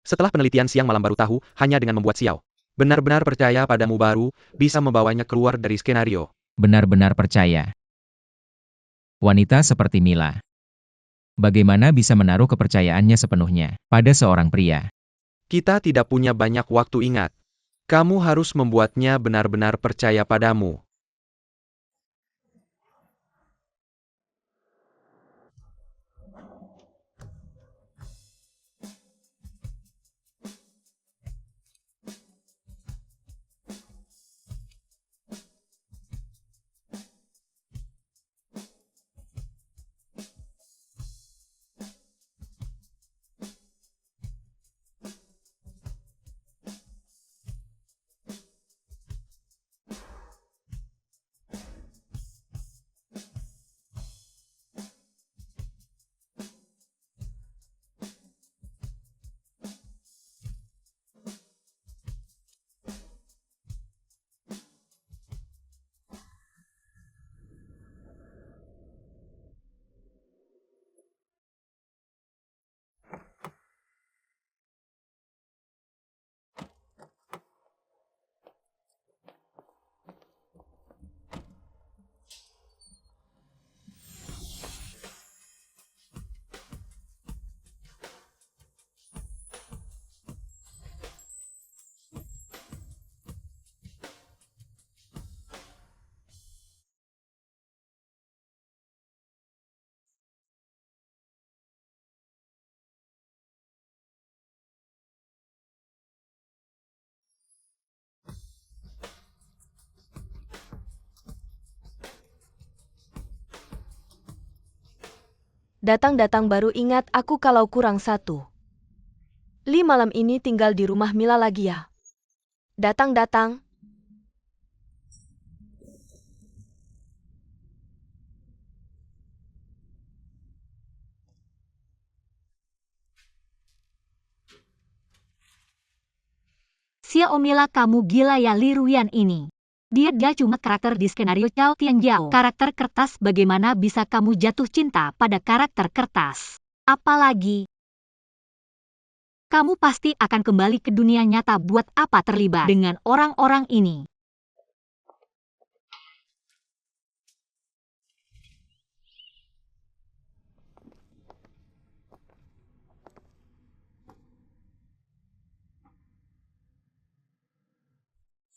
Setelah penelitian siang malam baru tahu, hanya dengan membuat Xiao benar-benar percaya padamu baru bisa membawanya keluar dari skenario. Benar-benar percaya. Wanita seperti Mila, bagaimana bisa menaruh kepercayaannya sepenuhnya pada seorang pria? Kita tidak punya banyak waktu, ingat. Kamu harus membuatnya benar-benar percaya padamu. Datang-datang baru ingat aku kalau kurang satu. Li malam ini tinggal di rumah Mila lagi ya. Datang-datang. Xiao Mila, kamu gila ya Li Ruyan ini. Dia cuma karakter di skenario Cao Tianjiao. Karakter kertas, bagaimana bisa kamu jatuh cinta pada karakter kertas? Apalagi, kamu pasti akan kembali ke dunia nyata, buat apa terlibat dengan orang-orang ini?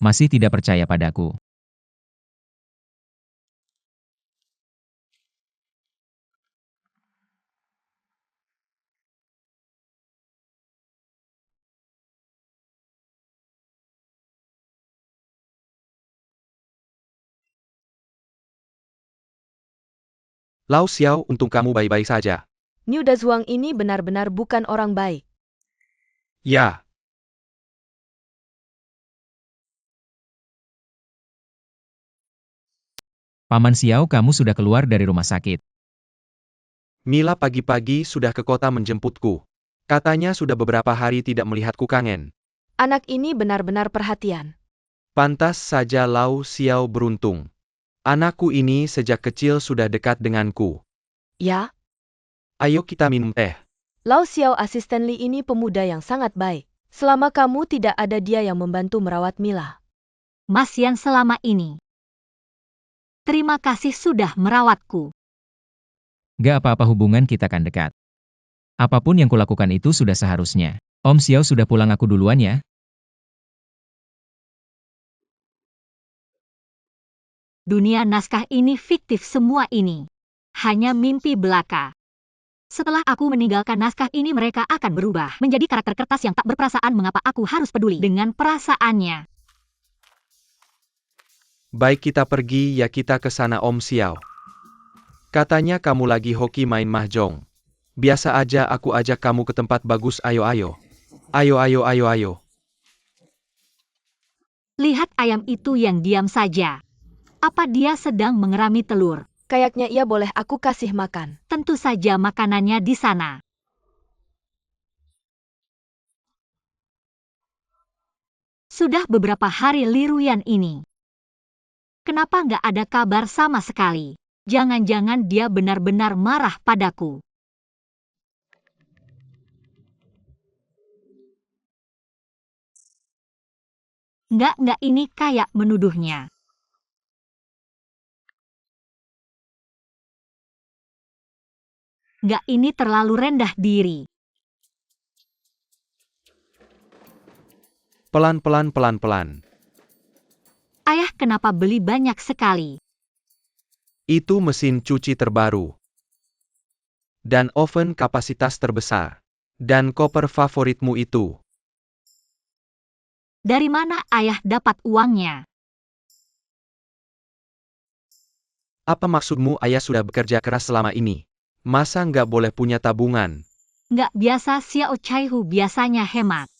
Masih tidak percaya padaku. Lao Xiao, untung kamu baik-baik saja. Niu Dazuang ini benar-benar bukan orang baik. Ya, Paman Xiao, kamu sudah keluar dari rumah sakit. Mila pagi-pagi sudah ke kota menjemputku. Katanya sudah beberapa hari tidak melihatku kangen. Anak ini benar-benar perhatian. Pantas saja Lao Xiao beruntung. Anakku ini sejak kecil sudah dekat denganku. Ya, Ayo kita minum teh. Lao Xiao asisten Li ini pemuda yang sangat baik. Selama kamu tidak ada, dia yang membantu merawat Mila. Mas Yan selama ini. Terima kasih sudah merawatku. Gak apa-apa, hubungan kita kan dekat. Apapun yang kulakukan itu sudah seharusnya. Om Xiao sudah pulang, aku duluan ya. Dunia naskah ini fiktif, semua ini hanya mimpi belaka. Setelah aku meninggalkan naskah ini, mereka akan berubah menjadi karakter kertas yang tak berperasaan. Mengapa aku harus peduli dengan perasaannya? Baik, kita pergi ya, kita ke sana Om Xiao. Katanya kamu lagi hoki main mahjong. Biasa aja aku ajak kamu ke tempat bagus, ayo. Ayo. Lihat ayam itu yang diam saja. Apa dia sedang mengerami telur? Kayaknya ia boleh aku kasih makan. Tentu saja makanannya di sana. Sudah beberapa hari Li Ruyan ini. Kenapa nggak ada kabar sama sekali? Jangan-jangan dia benar-benar marah padaku. Nggak, ini kayak menuduhnya. Nggak, ini terlalu rendah diri. Pelan-pelan. Ayah, kenapa beli banyak sekali? Itu mesin cuci terbaru. Dan oven kapasitas terbesar. Dan koper favoritmu itu. Dari mana ayah dapat uangnya? Apa maksudmu? Ayah sudah bekerja keras selama ini. Masa nggak boleh punya tabungan? Nggak biasa, Xiao Chaihu biasanya hemat.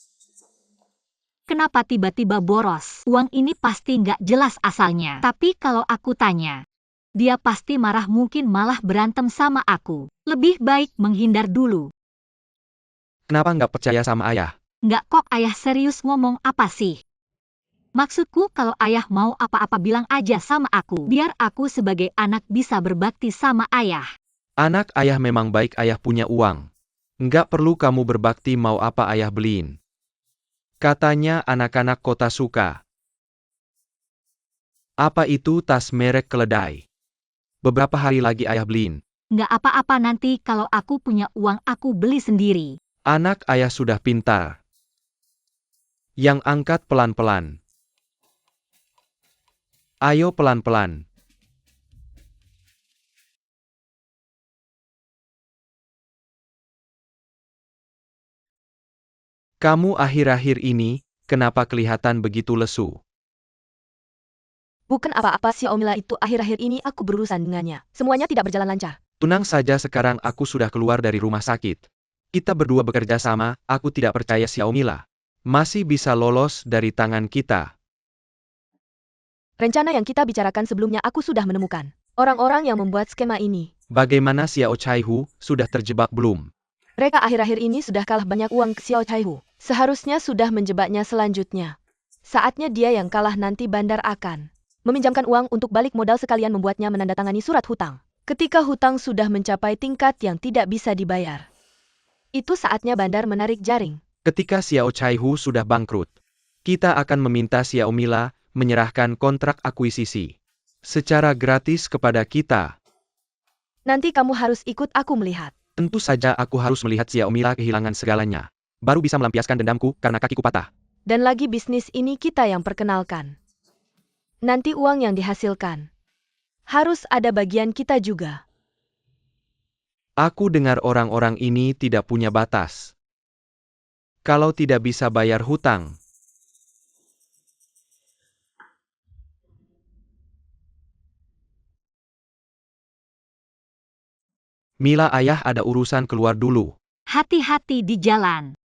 Kenapa tiba-tiba boros? Uang ini pasti nggak jelas asalnya. Tapi kalau aku tanya, dia pasti marah, mungkin malah berantem sama aku. Lebih baik menghindar dulu. Kenapa nggak percaya sama ayah? Nggak kok, ayah serius ngomong apa sih? Maksudku, kalau ayah mau apa-apa bilang aja sama aku. Biar aku sebagai anak bisa berbakti sama ayah. Anak ayah memang baik, ayah punya uang. Nggak perlu kamu berbakti, mau apa ayah beliin. Katanya anak-anak kota suka. Apa itu tas merek keledai? Beberapa hari lagi ayah beliin. Nggak apa-apa, nanti kalau aku punya uang aku beli sendiri. Anak ayah sudah pintar. Yang angkat pelan-pelan. Ayo pelan-pelan. Kamu akhir-akhir ini, kenapa kelihatan begitu lesu? Bukan apa-apa, Xiao Mila itu akhir-akhir ini aku berurusan dengannya. Semuanya tidak berjalan lancar. Tenang saja, sekarang aku sudah keluar dari rumah sakit. Kita berdua bekerja sama, aku tidak percaya Xiao Mila masih bisa lolos dari tangan kita. Rencana yang kita bicarakan sebelumnya aku sudah menemukan orang-orang yang membuat skema ini. Bagaimana Xiao Chaihu, sudah terjebak belum? Mereka akhir-akhir ini sudah kalah banyak uang ke Xiao Chaihu. Seharusnya sudah menjebaknya selanjutnya. Saatnya dia yang kalah, nanti bandar akan meminjamkan uang untuk balik modal sekalian membuatnya menandatangani surat hutang. Ketika hutang sudah mencapai tingkat yang tidak bisa dibayar, itu saatnya bandar menarik jaring. Ketika Xiao Chaihu sudah bangkrut, kita akan meminta Xiao Mila menyerahkan kontrak akuisisi secara gratis kepada kita. Nanti kamu harus ikut aku melihat. Tentu saja aku harus melihat Xiao Mila kehilangan segalanya. Baru bisa melampiaskan dendamku karena kakiku patah. Dan lagi bisnis ini kita yang perkenalkan. Nanti uang yang dihasilkan harus ada bagian kita juga. Aku dengar orang-orang ini tidak punya batas. Kalau tidak bisa bayar hutang, Mila, ayah ada urusan, keluar dulu. Hati-hati di jalan.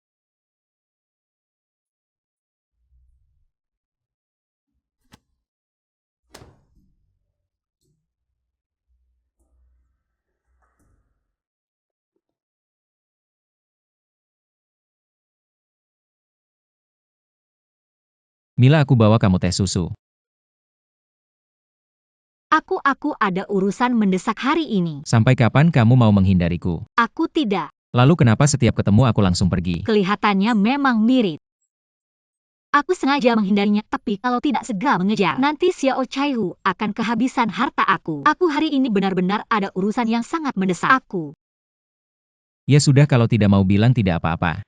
Mila, aku bawa kamu teh susu. Aku ada urusan mendesak hari ini. Sampai kapan kamu mau menghindariku? Aku tidak. Lalu kenapa setiap ketemu aku langsung pergi? Kelihatannya memang mirip. Aku sengaja menghindarinya, tapi kalau tidak segera mengejar, nanti Xiao Chaihu akan kehabisan harta aku. Aku hari ini benar-benar ada urusan yang sangat mendesak aku. Ya sudah, kalau tidak mau bilang tidak apa-apa.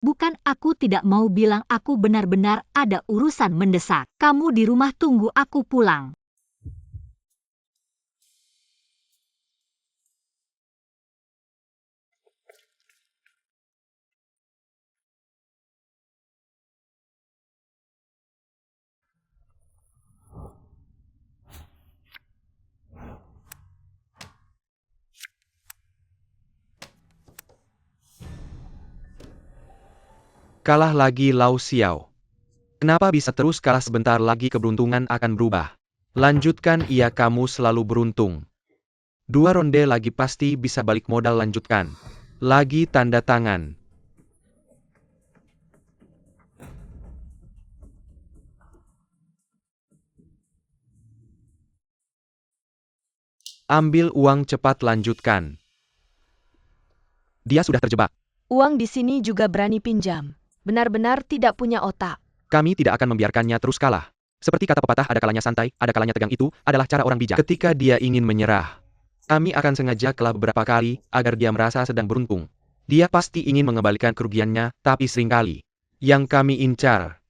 Bukan, aku tidak mau bilang, aku benar-benar ada urusan mendesak. Kamu di rumah tunggu aku pulang. Kalah lagi Lau Xiao. Kenapa bisa terus kalah? Sebentar lagi keberuntungan akan berubah. Lanjutkan, iya, kamu selalu beruntung. 2 ronde lagi pasti bisa balik modal. Lanjutkan. Lagi tanda tangan. Ambil uang cepat, lanjutkan. Dia sudah terjebak. Uang di sini juga berani pinjam. Benar-benar tidak punya otak. Kami tidak akan membiarkannya terus kalah. Seperti kata pepatah, ada kalanya santai, ada kalanya tegang, itu adalah cara orang bijak. Ketika dia ingin menyerah, kami akan sengaja kalah beberapa kali, agar dia merasa sedang beruntung. Dia pasti ingin mengembalikan kerugiannya, tapi seringkali yang kami incar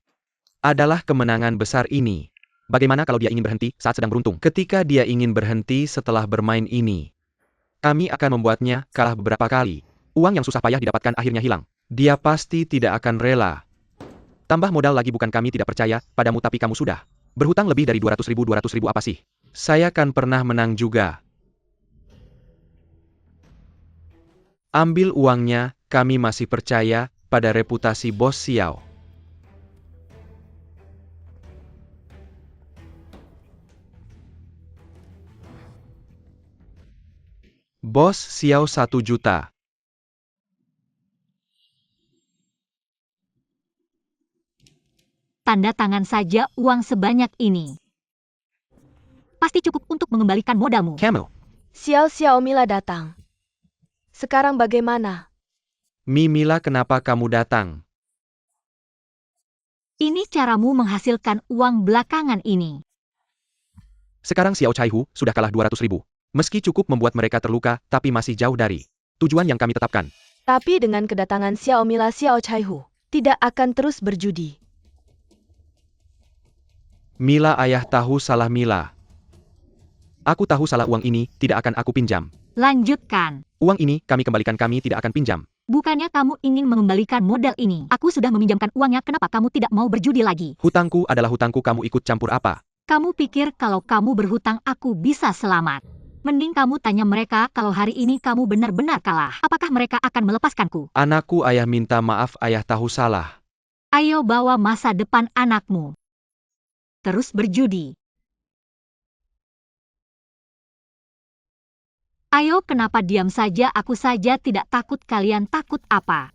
adalah kemenangan besar ini. Bagaimana kalau dia ingin berhenti saat sedang beruntung? Ketika dia ingin berhenti setelah bermain ini, kami akan membuatnya kalah beberapa kali. Uang yang susah payah didapatkan akhirnya hilang. Dia pasti tidak akan rela. Tambah modal lagi, bukan kami tidak percaya padamu, tapi kamu sudah berhutang lebih dari 200.000 apa sih? Saya kan pernah menang juga. Ambil uangnya, kami masih percaya pada reputasi Bos Xiao. Bos Xiao 1 juta. Tanda tangan saja uang sebanyak ini. Pasti cukup untuk mengembalikan modalmu. Camel. Xiao Mila datang. Sekarang bagaimana? Mila, kenapa kamu datang? Ini caramu menghasilkan uang belakangan ini. Sekarang Xiao Chaihu sudah kalah 200.000. Meski cukup membuat mereka terluka, tapi masih jauh dari tujuan yang kami tetapkan. Tapi dengan kedatangan Xiao Mila, Xiao Chaihu tidak akan terus berjudi. Mila, ayah tahu salah Mila. Aku tahu salah, uang ini tidak akan aku pinjam. Lanjutkan. Uang ini kami kembalikan, kami tidak akan pinjam. Bukannya kamu ingin mengembalikan modal ini? Aku sudah meminjamkan uangnya, kenapa kamu tidak mau berjudi lagi? Hutangku adalah hutangku, kamu ikut campur apa? Kamu pikir kalau kamu berhutang aku bisa selamat? Mending kamu tanya mereka kalau hari ini kamu benar-benar kalah. Apakah mereka akan melepaskanku? Anakku, ayah minta maaf, ayah tahu salah. Ayo bawa masa depan anakmu. Terus berjudi. Ayo, kenapa diam saja? Aku saja tidak takut, kalian takut apa?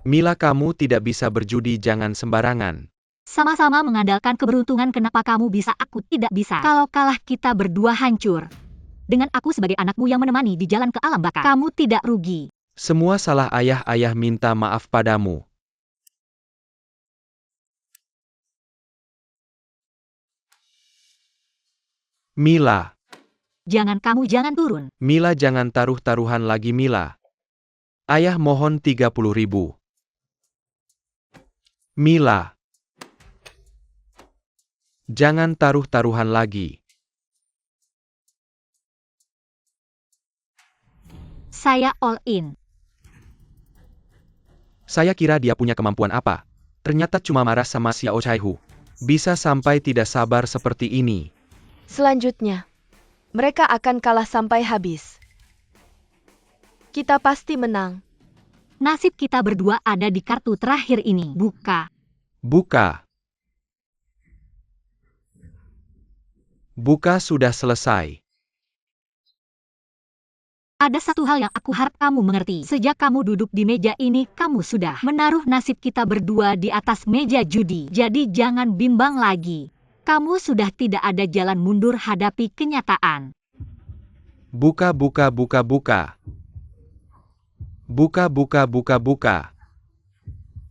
Mila, kamu tidak bisa berjudi, jangan sembarangan. Sama-sama mengandalkan keberuntungan, kenapa kamu bisa aku tidak bisa? Kalau kalah kita berdua hancur. Dengan aku sebagai anakmu yang menemani di jalan ke alam baka, kamu tidak rugi. Semua salah ayah, ayah minta maaf padamu. Mila. Jangan, kamu jangan turun. Mila, jangan taruh-taruhan lagi, Mila. Ayah mohon 30.000. Mila. Jangan taruh-taruhan lagi. Saya all in. Saya kira dia punya kemampuan apa. Ternyata cuma marah sama Xiao Chaihu. Bisa sampai tidak sabar seperti ini. Selanjutnya, mereka akan kalah sampai habis. Kita pasti menang. Nasib kita berdua ada di kartu terakhir ini. Buka. Buka. Buka, sudah selesai. Ada satu hal yang aku harap kamu mengerti. Sejak kamu duduk di meja ini, kamu sudah menaruh nasib kita berdua di atas meja judi. Jadi jangan bimbang lagi. Kamu sudah tidak ada jalan mundur hadapi kenyataan. Buka, buka, buka, buka. Buka, buka, buka, buka.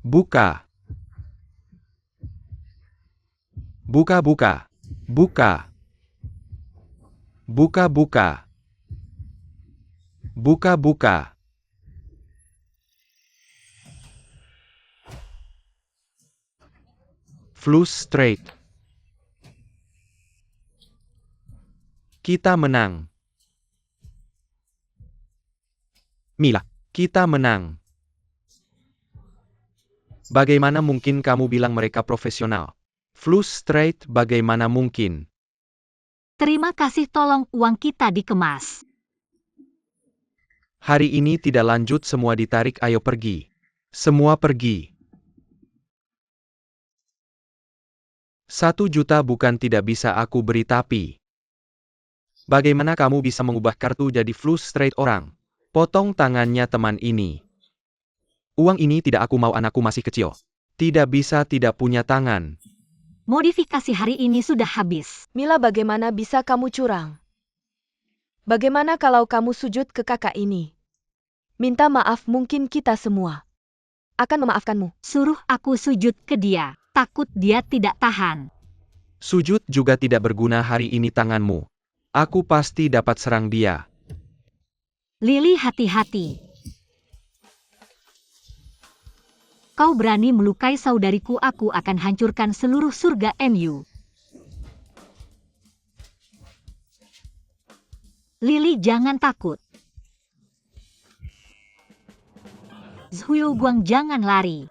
Buka. Buka, buka. Buka. Buka, buka. Buka, buka. Flush straight. Kita menang. Mila, kita menang. Bagaimana mungkin kamu bilang mereka profesional? Flush straight, bagaimana mungkin? Terima kasih, tolong uang kita dikemas. Hari ini tidak lanjut, semua ditarik, ayo pergi. Semua pergi. 1 juta bukan tidak bisa aku beri, tapi bagaimana kamu bisa mengubah kartu jadi flush straight orang? Potong tangannya teman ini. Uang ini tidak aku mau, anakku masih kecil. Tidak bisa tidak punya tangan. Modifikasi hari ini sudah habis. Mila, bagaimana bisa kamu curang? Bagaimana kalau kamu sujud ke kakak ini? Minta maaf, mungkin kita semua akan memaafkanmu. Suruh aku sujud ke dia. Takut dia tidak tahan. Sujud juga tidak berguna hari ini tanganmu. Aku pasti dapat serang dia. Lily, hati-hati. Kau berani melukai saudariku, aku akan hancurkan seluruh surga MU. Lily, jangan takut. Zhuyo Guang, jangan lari.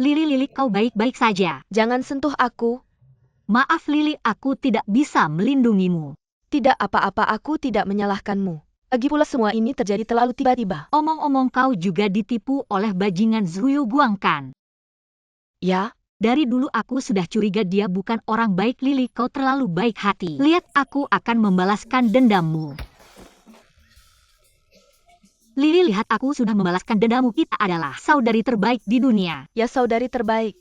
Lily, kau baik-baik saja. Jangan sentuh aku. Maaf Lily, aku tidak bisa melindungimu. Tidak apa-apa, aku tidak menyalahkanmu. Lagi pula semua ini terjadi terlalu tiba-tiba. Omong-omong, kau juga ditipu oleh bajingan Zhuyo Guang kan? Ya? Dari dulu aku sudah curiga dia bukan orang baik. Lily, kau terlalu baik hati. Lihat, aku akan membalaskan dendammu. Lily, lihat, aku sudah membalaskan dendammu. Kita adalah saudari terbaik di dunia. Ya, saudari terbaik.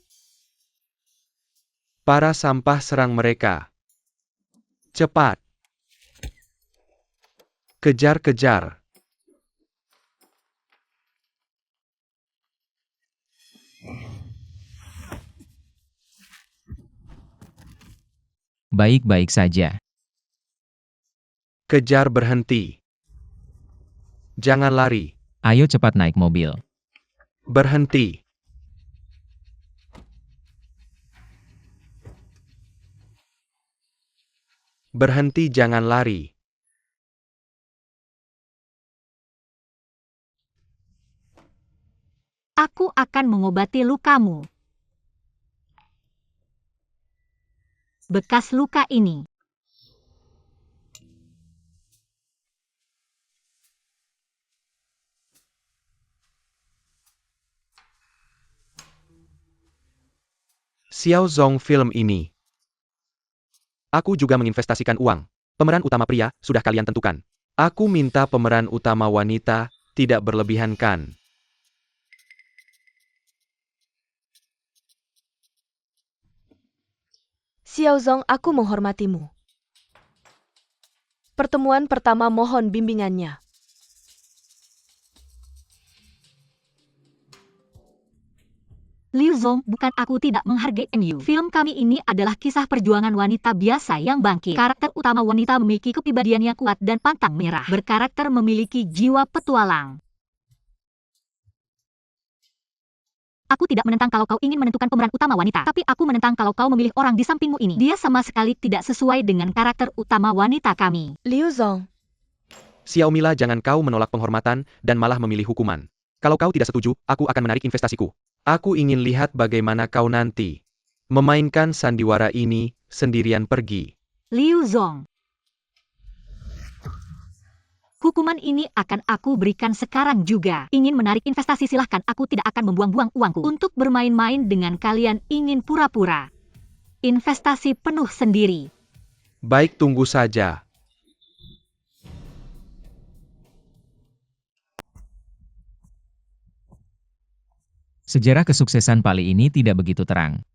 Para sampah, serang mereka. Cepat. Kejar-kejar. Baik-baik saja. Kejar berhenti. Jangan lari. Ayo cepat naik mobil. Berhenti. Berhenti, jangan lari. Aku akan mengobati lukamu. Bekas luka ini. Xiao Zong film ini. Aku juga menginvestasikan uang. Pemeran utama pria, sudah kalian tentukan. Aku minta pemeran utama wanita, tidak berlebihan kan? Xiao Zong, aku menghormatimu. Pertemuan pertama mohon bimbingannya. Liu Zong, bukan aku tidak menghargai MU. Film kami ini adalah kisah perjuangan wanita biasa yang bangkit. Karakter utama wanita memiliki kepribadian yang kuat dan pantang menyerah. Berkarakter memiliki jiwa petualang. Aku tidak menentang kalau kau ingin menentukan pemeran utama wanita, tapi aku menentang kalau kau memilih orang di sampingmu ini. Dia sama sekali tidak sesuai dengan karakter utama wanita kami. Liu Zong, Xiao Mila, jangan kau menolak penghormatan, dan malah memilih hukuman. Kalau kau tidak setuju, aku akan menarik investasiku. Aku ingin lihat bagaimana kau nanti memainkan sandiwara ini sendirian pergi. Liu Zong. Hukuman ini akan aku berikan sekarang juga. Ingin menarik investasi silahkan, aku tidak akan membuang-buang uangku. Untuk bermain-main dengan kalian ingin pura-pura. Investasi penuh sendiri. Baik, tunggu saja. Sejarah kesuksesan Pali ini tidak begitu terang.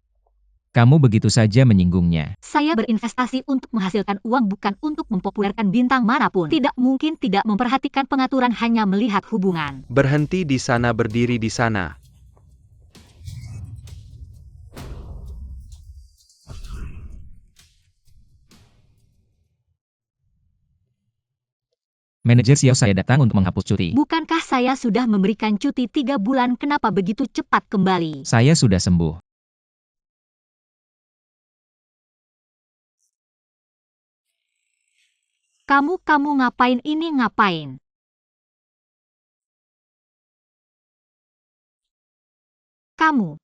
Kamu begitu saja menyinggungnya. Saya berinvestasi untuk menghasilkan uang, bukan untuk mempopulerkan bintang manapun. Tidak mungkin tidak memperhatikan pengaturan, hanya melihat hubungan. Berhenti di sana, berdiri di sana. Manajer Xiao, saya datang untuk menghapus cuti. Bukankah saya sudah memberikan cuti 3 bulan, kenapa begitu cepat kembali? Saya sudah sembuh. Kamu ngapain ini, ngapain? Kamu.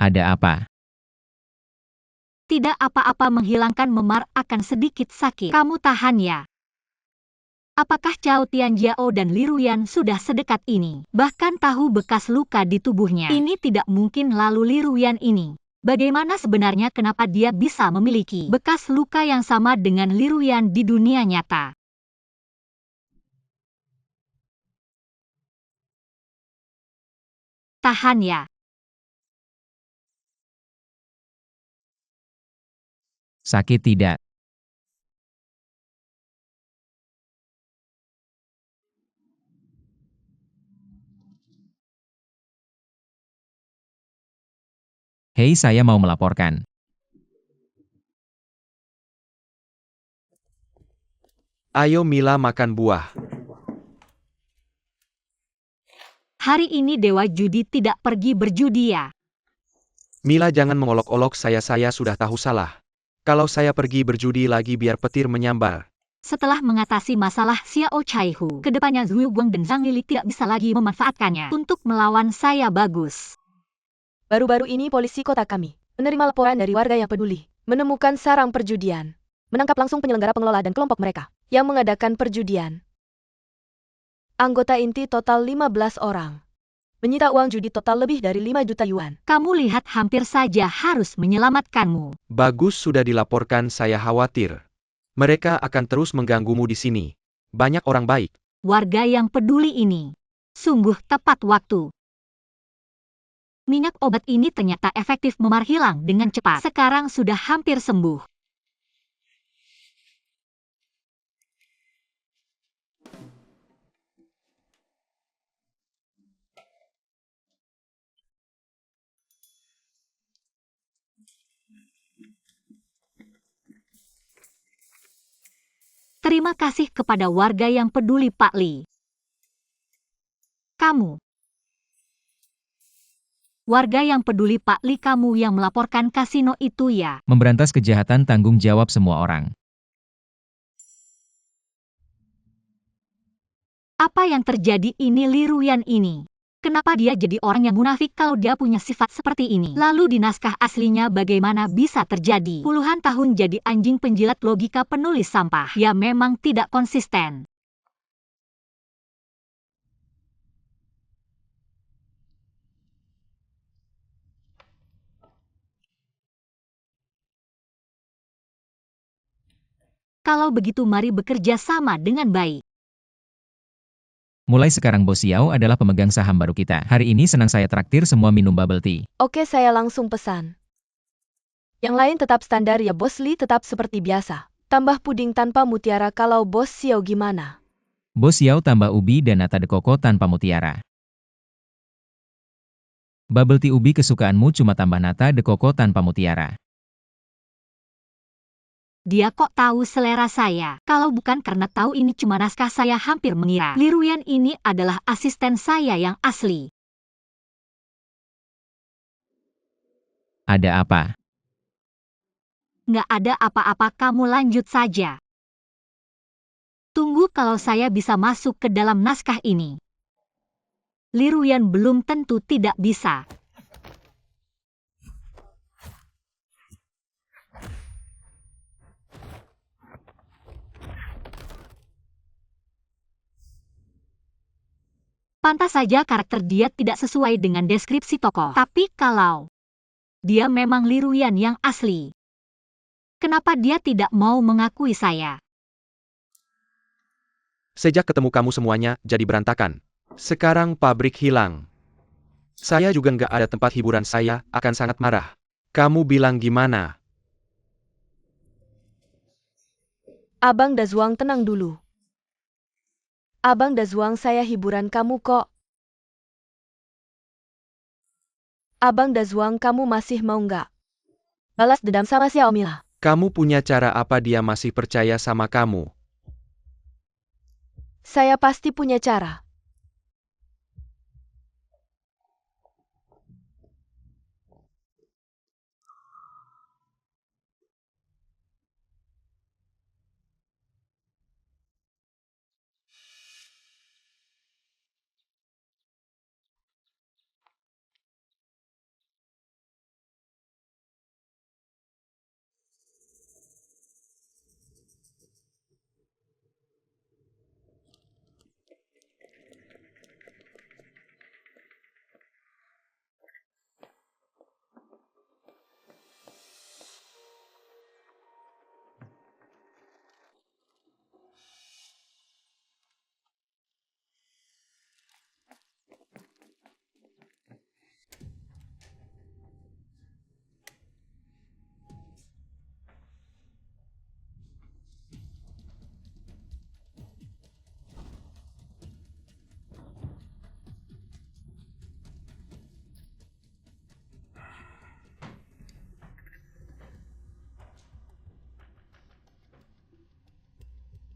Ada apa? Tidak apa-apa, menghilangkan memar akan sedikit sakit. Kamu tahan ya. Apakah Cao Tianjiao dan Li Ruyan sudah sedekat ini? Bahkan tahu bekas luka di tubuhnya. Ini tidak mungkin. Lalu Li Ruyan ini, bagaimana sebenarnya, kenapa dia bisa memiliki bekas luka yang sama dengan Li Ruyan di dunia nyata? Tahan ya. Sakit tidak? Hei, saya mau melaporkan. Ayo Mila, makan buah. Hari ini Dewa Judi tidak pergi berjudi ya. Mila, jangan mengolok-olok saya sudah tahu salah. Kalau saya pergi berjudi lagi biar petir menyambar. Setelah mengatasi masalah Xiao Chaihu, kedepannya Zhu Guang dan Zhang Lili tidak bisa lagi memanfaatkannya untuk melawan saya. Bagus. baru-baru ini polisi kota kami menerima laporan dari warga yang peduli. Menemukan sarang perjudian. Menangkap langsung penyelenggara, pengelola dan kelompok mereka yang mengadakan perjudian. Anggota inti total 15 orang. Menyita uang judi total lebih dari 5 juta yuan. Kamu lihat hampir saja harus menyelamatkanmu. Bagus, sudah dilaporkan, saya khawatir. Mereka akan terus mengganggumu di sini. Banyak orang baik. Warga yang peduli ini. Sungguh tepat waktu. Minyak obat ini ternyata efektif memar hilang dengan cepat. Sekarang sudah hampir sembuh. Terima kasih kepada warga yang peduli, Pak Li. Kamu. Warga yang peduli, Pak Li, kamu yang melaporkan kasino itu ya? Memberantas kejahatan tanggung jawab semua orang. Apa yang terjadi ini Li Ruyan ini? Kenapa dia jadi orang yang munafik kalau dia punya sifat seperti ini? Lalu di naskah aslinya bagaimana bisa terjadi? Puluhan tahun jadi anjing penjilat logika penulis sampah. Ya memang tidak konsisten. Kalau begitu mari bekerja sama dengan baik. Mulai sekarang Bos Xiao adalah pemegang saham baru kita. Hari ini senang saya traktir semua minum bubble tea. Oke, saya langsung pesan. Yang lain tetap standar ya, Bos Li, tetap seperti biasa. Tambah puding tanpa mutiara. Kalau Bos Xiao gimana? Bos Xiao tambah ubi dan nata de coco tanpa mutiara. Bubble tea ubi kesukaanmu cuma tambah nata de coco tanpa mutiara. Dia kok tahu selera saya? Kalau bukan karena tahu ini cuma naskah, saya hampir mengira Li Ruyan ini adalah asisten saya yang asli. Ada apa? Nggak ada apa-apa, kamu lanjut saja. Tunggu, kalau saya bisa masuk ke dalam naskah ini. Li Ruyan belum tentu tidak bisa. Pantas saja karakter dia tidak sesuai dengan deskripsi tokoh. Tapi kalau dia memang Li Ruyan yang asli, kenapa dia tidak mau mengakui saya? Sejak ketemu kamu semuanya jadi berantakan. Sekarang pabrik hilang. Saya juga nggak ada tempat hiburan, saya akan sangat marah. Kamu bilang gimana? Abang Dazuang, tenang dulu. Abang Dazuang, saya hiburan kamu kok. Abang Dazuang, kamu masih mau nggak balas dendam sama Xiao Mila? Kamu punya cara apa dia masih percaya sama kamu? Saya pasti punya cara.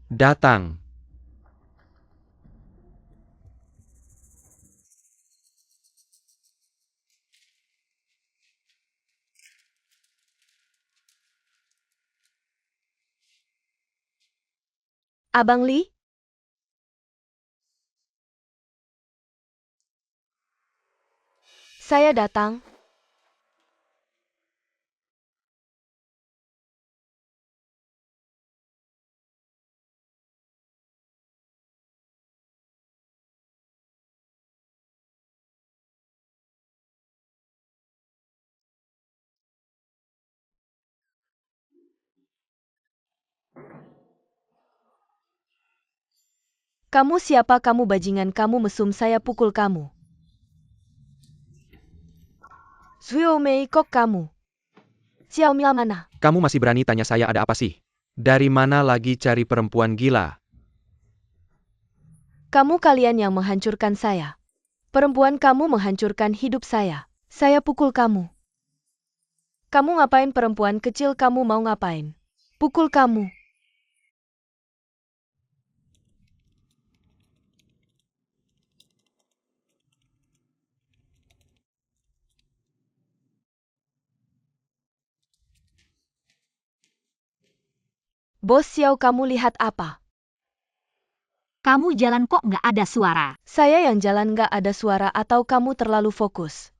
Datang. Abang Li? Saya datang. Kamu siapa kamu bajingan kamu mesum saya pukul kamu. Zuo Mei kok kamu? Xiao Mia mana? Kamu masih berani tanya saya ada apa sih? Dari mana lagi cari perempuan gila? Kamu kalian yang menghancurkan saya. Perempuan kamu menghancurkan hidup saya. Saya pukul kamu. Kamu ngapain perempuan kecil kamu mau ngapain? Pukul kamu. Bos Xiao kamu lihat apa? Kamu jalan kok nggak ada suara? Saya yang jalan nggak ada suara atau kamu terlalu fokus?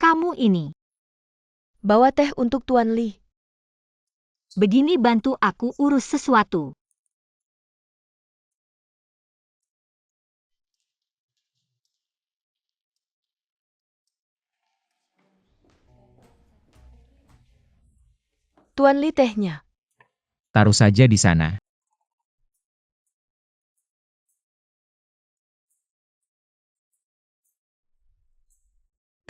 Kamu ini. Bawa teh untuk Tuan Li. Begini bantu aku urus sesuatu. Tuan Li tehnya. Taruh saja di sana.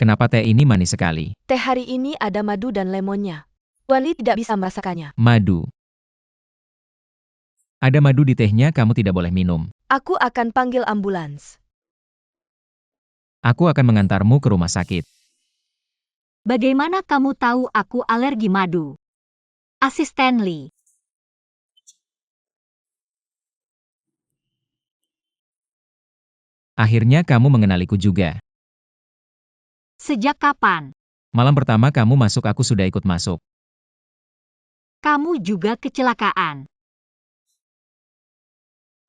Kenapa teh ini manis sekali? Teh hari ini ada madu dan lemonnya. Tuan Li tidak bisa merasakannya. Madu. Ada madu di tehnya, kamu tidak boleh minum. Aku akan panggil ambulans. Aku akan mengantarmu ke rumah sakit. Bagaimana kamu tahu aku alergi madu? Asisten Lee. Akhirnya kamu mengenaliku juga. Sejak kapan? Malam pertama kamu masuk aku sudah ikut masuk. Kamu juga kecelakaan.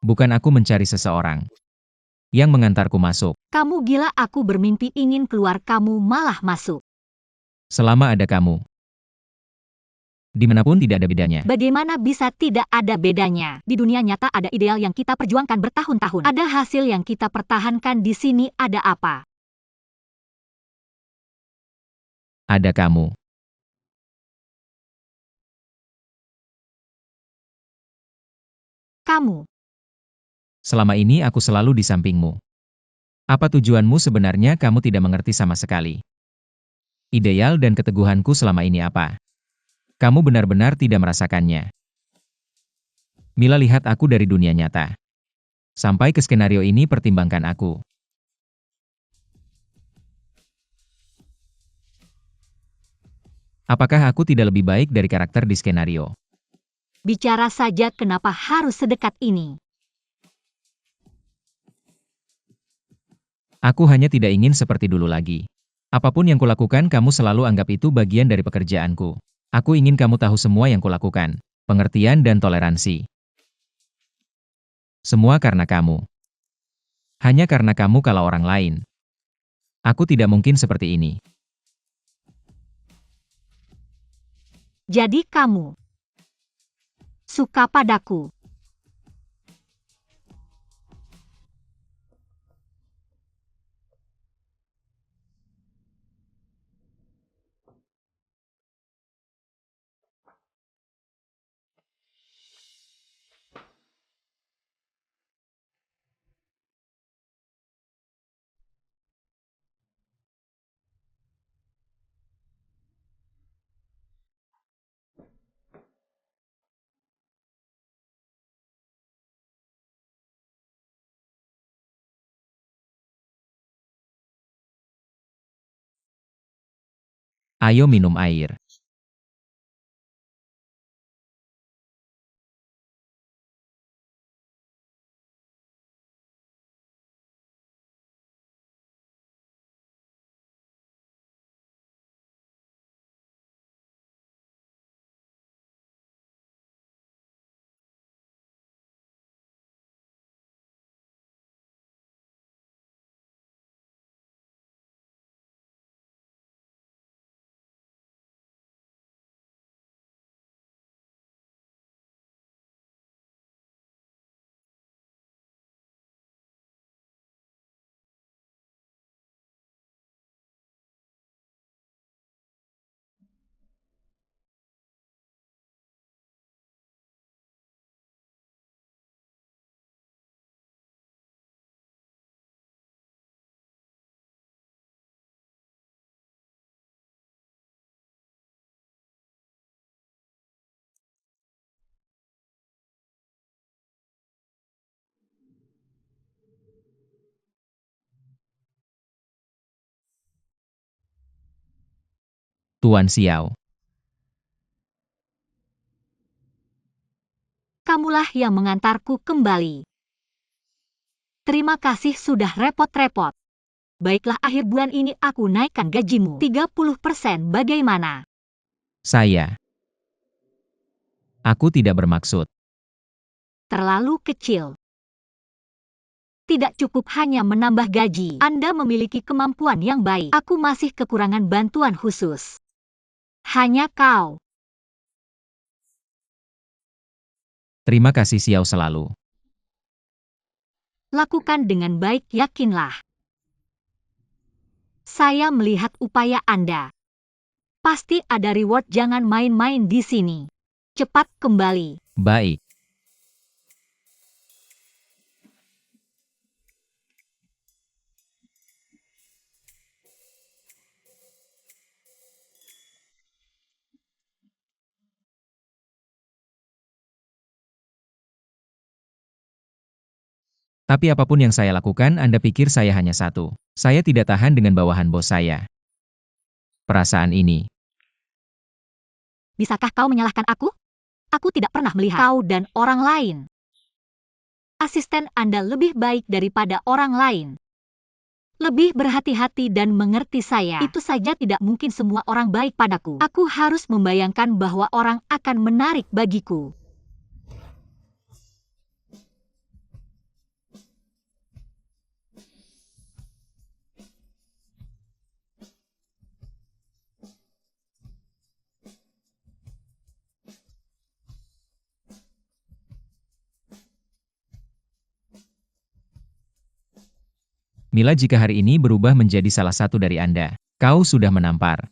Bukan aku mencari seseorang yang mengantarku masuk. Kamu gila aku bermimpi ingin keluar kamu malah masuk. Selama ada kamu. Dimanapun tidak ada bedanya. Bagaimana bisa tidak ada bedanya? Di dunia nyata ada ideal yang kita perjuangkan bertahun-tahun. Ada hasil yang kita pertahankan di sini ada apa? Ada kamu. Kamu. Selama ini aku selalu di sampingmu. Apa tujuanmu sebenarnya kamu tidak mengerti sama sekali. Ideal dan keteguhanku selama ini apa? Kamu benar-benar tidak merasakannya. Mila lihat aku dari dunia nyata. Sampai ke skenario ini pertimbangkan aku. Apakah aku tidak lebih baik dari karakter di skenario? Bicara saja kenapa harus sedekat ini? Aku hanya tidak ingin seperti dulu lagi. Apapun yang kulakukan kamu selalu anggap itu bagian dari pekerjaanku. Aku ingin kamu tahu semua yang kulakukan. Pengertian dan toleransi. Semua karena kamu. Hanya karena kamu kalau orang lain. Aku tidak mungkin seperti ini. Jadi kamu suka padaku. Ayo minum air. Tuan Xiao. Kamulah yang mengantarku kembali. Terima kasih sudah repot-repot. Baiklah, akhir bulan ini aku naikkan gajimu 30%, bagaimana? Aku tidak bermaksud. Terlalu kecil. Tidak cukup hanya menambah gaji. Anda memiliki kemampuan yang baik. Aku masih kekurangan bantuan khusus. Hanya kau. Terima kasih Xiao selalu. Lakukan dengan baik, yakinlah. Saya melihat upaya Anda. Pasti ada reward, jangan main-main di sini. Cepat kembali. Baik. Tapi apapun yang saya lakukan, Anda pikir saya hanya satu. Saya tidak tahan dengan bawahan bos saya. Perasaan ini. Bisakah kau menyalahkan aku? Aku tidak pernah melihat kau dan orang lain. Asisten Anda lebih baik daripada orang lain. Lebih berhati-hati dan mengerti saya. Itu saja tidak mungkin semua orang baik padaku. Aku harus membayangkan bahwa orang akan menarik bagiku. Mila, jika hari ini berubah menjadi salah satu dari Anda, kau sudah menampar.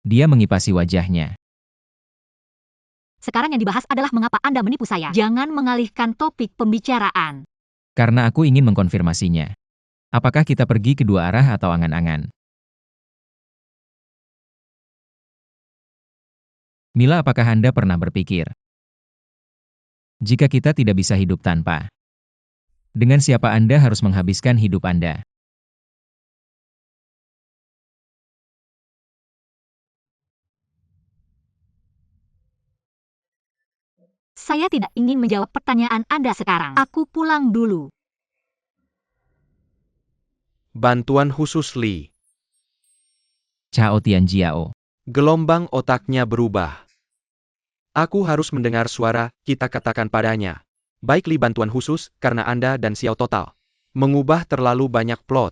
Dia mengipasi wajahnya. Sekarang yang dibahas adalah mengapa Anda menipu saya. Jangan mengalihkan topik pembicaraan. Karena aku ingin mengkonfirmasinya. Apakah kita pergi kedua arah atau angan-angan? Mila, apakah Anda pernah berpikir? Jika kita tidak bisa hidup tanpa. Dengan siapa Anda harus menghabiskan hidup Anda? Saya tidak ingin menjawab pertanyaan Anda sekarang. Aku pulang dulu. Bantuan khusus Li. Cao Tianjiao. Gelombang otaknya berubah. Aku harus mendengar suara, kita katakan padanya. Baik Li, bantuan khusus, karena Anda dan Xiao total. Mengubah terlalu banyak plot.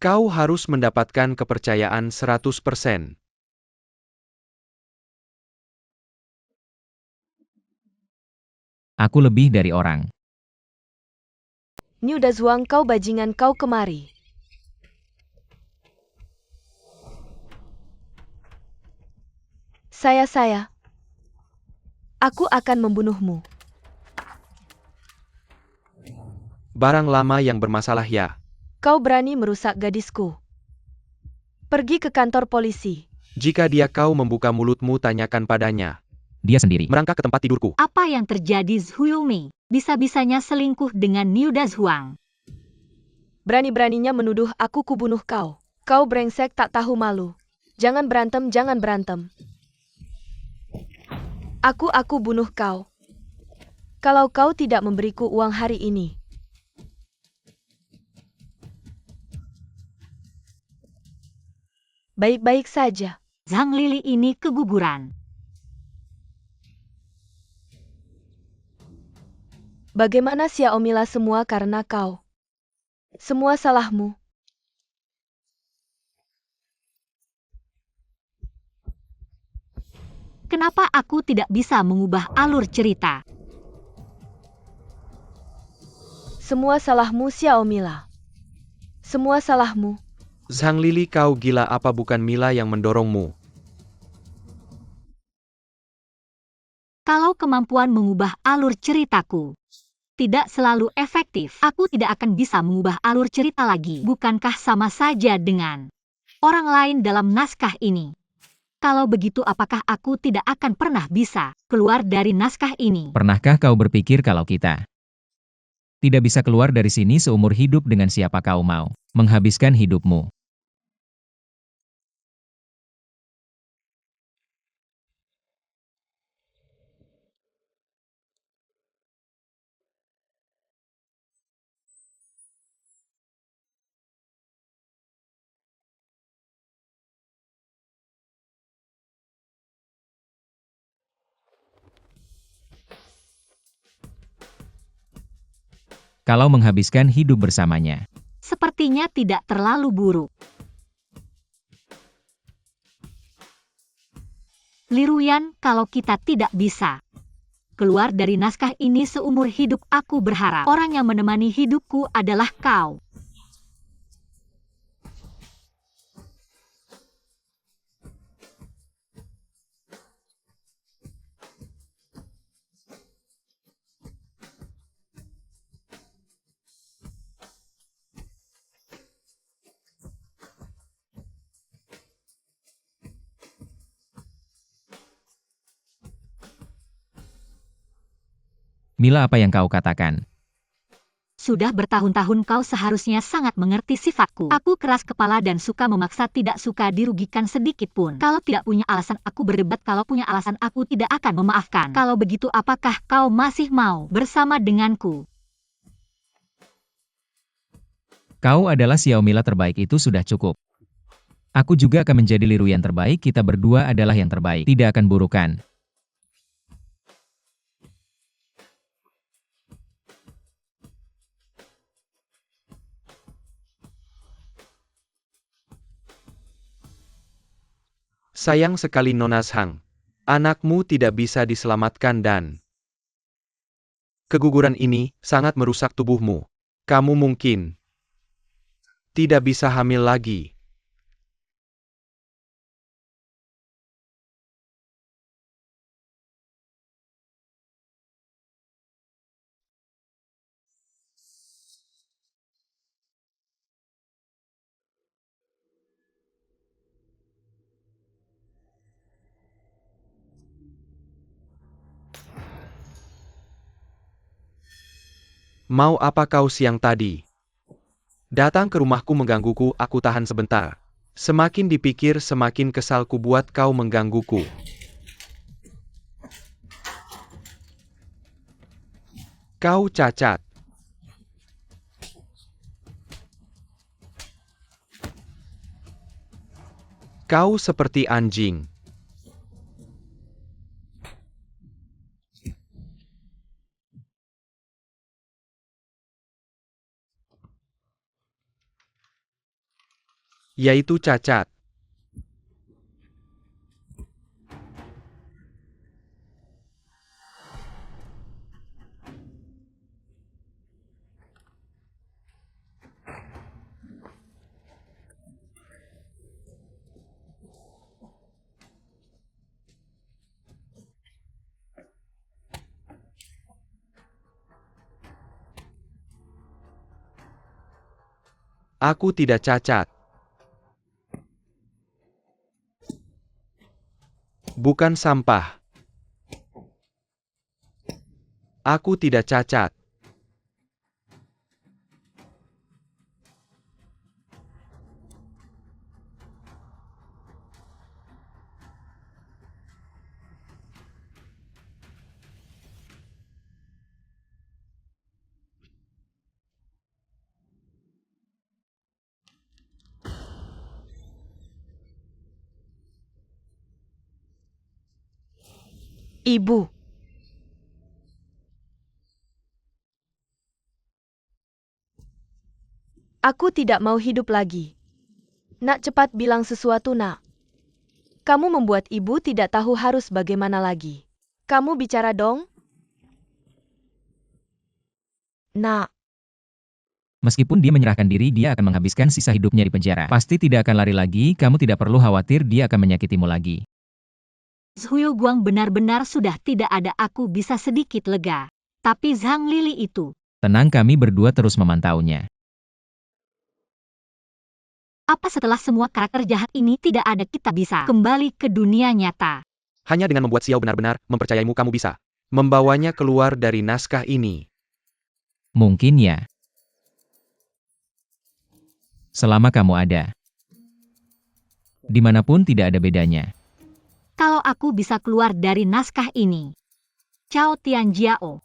Kau harus mendapatkan kepercayaan 100%. Aku lebih dari orang. Niu Dazuang, kau bajingan, kau kemari. Saya. Aku akan membunuhmu. Barang lama yang bermasalah ya. Kau berani merusak gadisku. Pergi ke kantor polisi. Jika dia kau membuka mulutmu, tanyakan padanya. Dia sendiri. Merangkak ke tempat tidurku. Apa yang terjadi, Zhuomi? Bisa-bisanya selingkuh dengan Niu Dazuang. Berani-beraninya menuduh aku kubunuh kau. Kau brengsek tak tahu malu. Jangan berantem, jangan berantem. Aku bunuh kau. Kalau kau tidak memberiku uang hari ini. Baik-baik saja. Zhang Lili ini keguguran. Bagaimana Xiaomila, semua karena kau. Semua salahmu. Kenapa aku tidak bisa mengubah alur cerita? Semua salahmu Xiaomila. Semua salahmu. Zhang Lili, kau gila apa, bukan Mila yang mendorongmu? Kalau kemampuan mengubah alur ceritaku tidak selalu efektif, aku tidak akan bisa mengubah alur cerita lagi. Bukankah sama saja dengan orang lain dalam naskah ini? Kalau begitu, apakah aku tidak akan pernah bisa keluar dari naskah ini? Pernahkah kau berpikir kalau kita tidak bisa keluar dari sini seumur hidup, dengan siapa kau mau menghabiskan hidupmu? Kalau menghabiskan hidup bersamanya. Sepertinya tidak terlalu buruk. Liruyan, kalau kita tidak bisa keluar dari naskah ini seumur hidup, aku berharap orang yang menemani hidupku adalah kau. Mila, apa yang kau katakan? Sudah bertahun-tahun kau seharusnya sangat mengerti sifatku. Aku keras kepala dan suka memaksa, tidak suka dirugikan sedikit pun. Kalau tidak punya alasan aku berdebat, kalau punya alasan aku tidak akan memaafkan. Kalau begitu apakah kau masih mau bersama denganku? Kau adalah Xiao Mila terbaik, itu sudah cukup. Aku juga akan menjadi Liruyan terbaik, kita berdua adalah yang terbaik, tidak akan burukan. Sayang sekali Nona Shang. Anakmu tidak bisa diselamatkan dan keguguran ini sangat merusak tubuhmu. Kamu mungkin tidak bisa hamil lagi. Mau apa kau siang tadi? Datang ke rumahku menggangguku, aku tahan sebentar. Semakin dipikir semakin kesal ku buat kau menggangguku. Kau cacat. Kau seperti anjing. Yaitu cacat. Aku tidak cacat. Bukan sampah. Aku tidak cacat. Ibu. Aku tidak mau hidup lagi. Nak, cepat bilang sesuatu, nak. Kamu membuat ibu tidak tahu harus bagaimana lagi. Kamu bicara dong. Nak. Meskipun dia menyerahkan diri, dia akan menghabiskan sisa hidupnya di penjara. Pasti tidak akan lari lagi, kamu tidak perlu khawatir dia akan menyakitimu lagi. Zhuyo Guang benar-benar sudah tidak ada, aku bisa sedikit lega. Tapi Zhang Lili itu, Tenang, kami berdua terus memantaunya. apa setelah semua karakter jahat ini tidak ada, kita bisa kembali ke dunia nyata. Hanya dengan membuat Xiao benar-benar mempercayaimu kamu bisa membawanya keluar dari naskah ini. Mungkin ya. Selama kamu ada. Dimanapun tidak ada bedanya. Kalau aku bisa keluar dari naskah ini. Cao Tianjiao.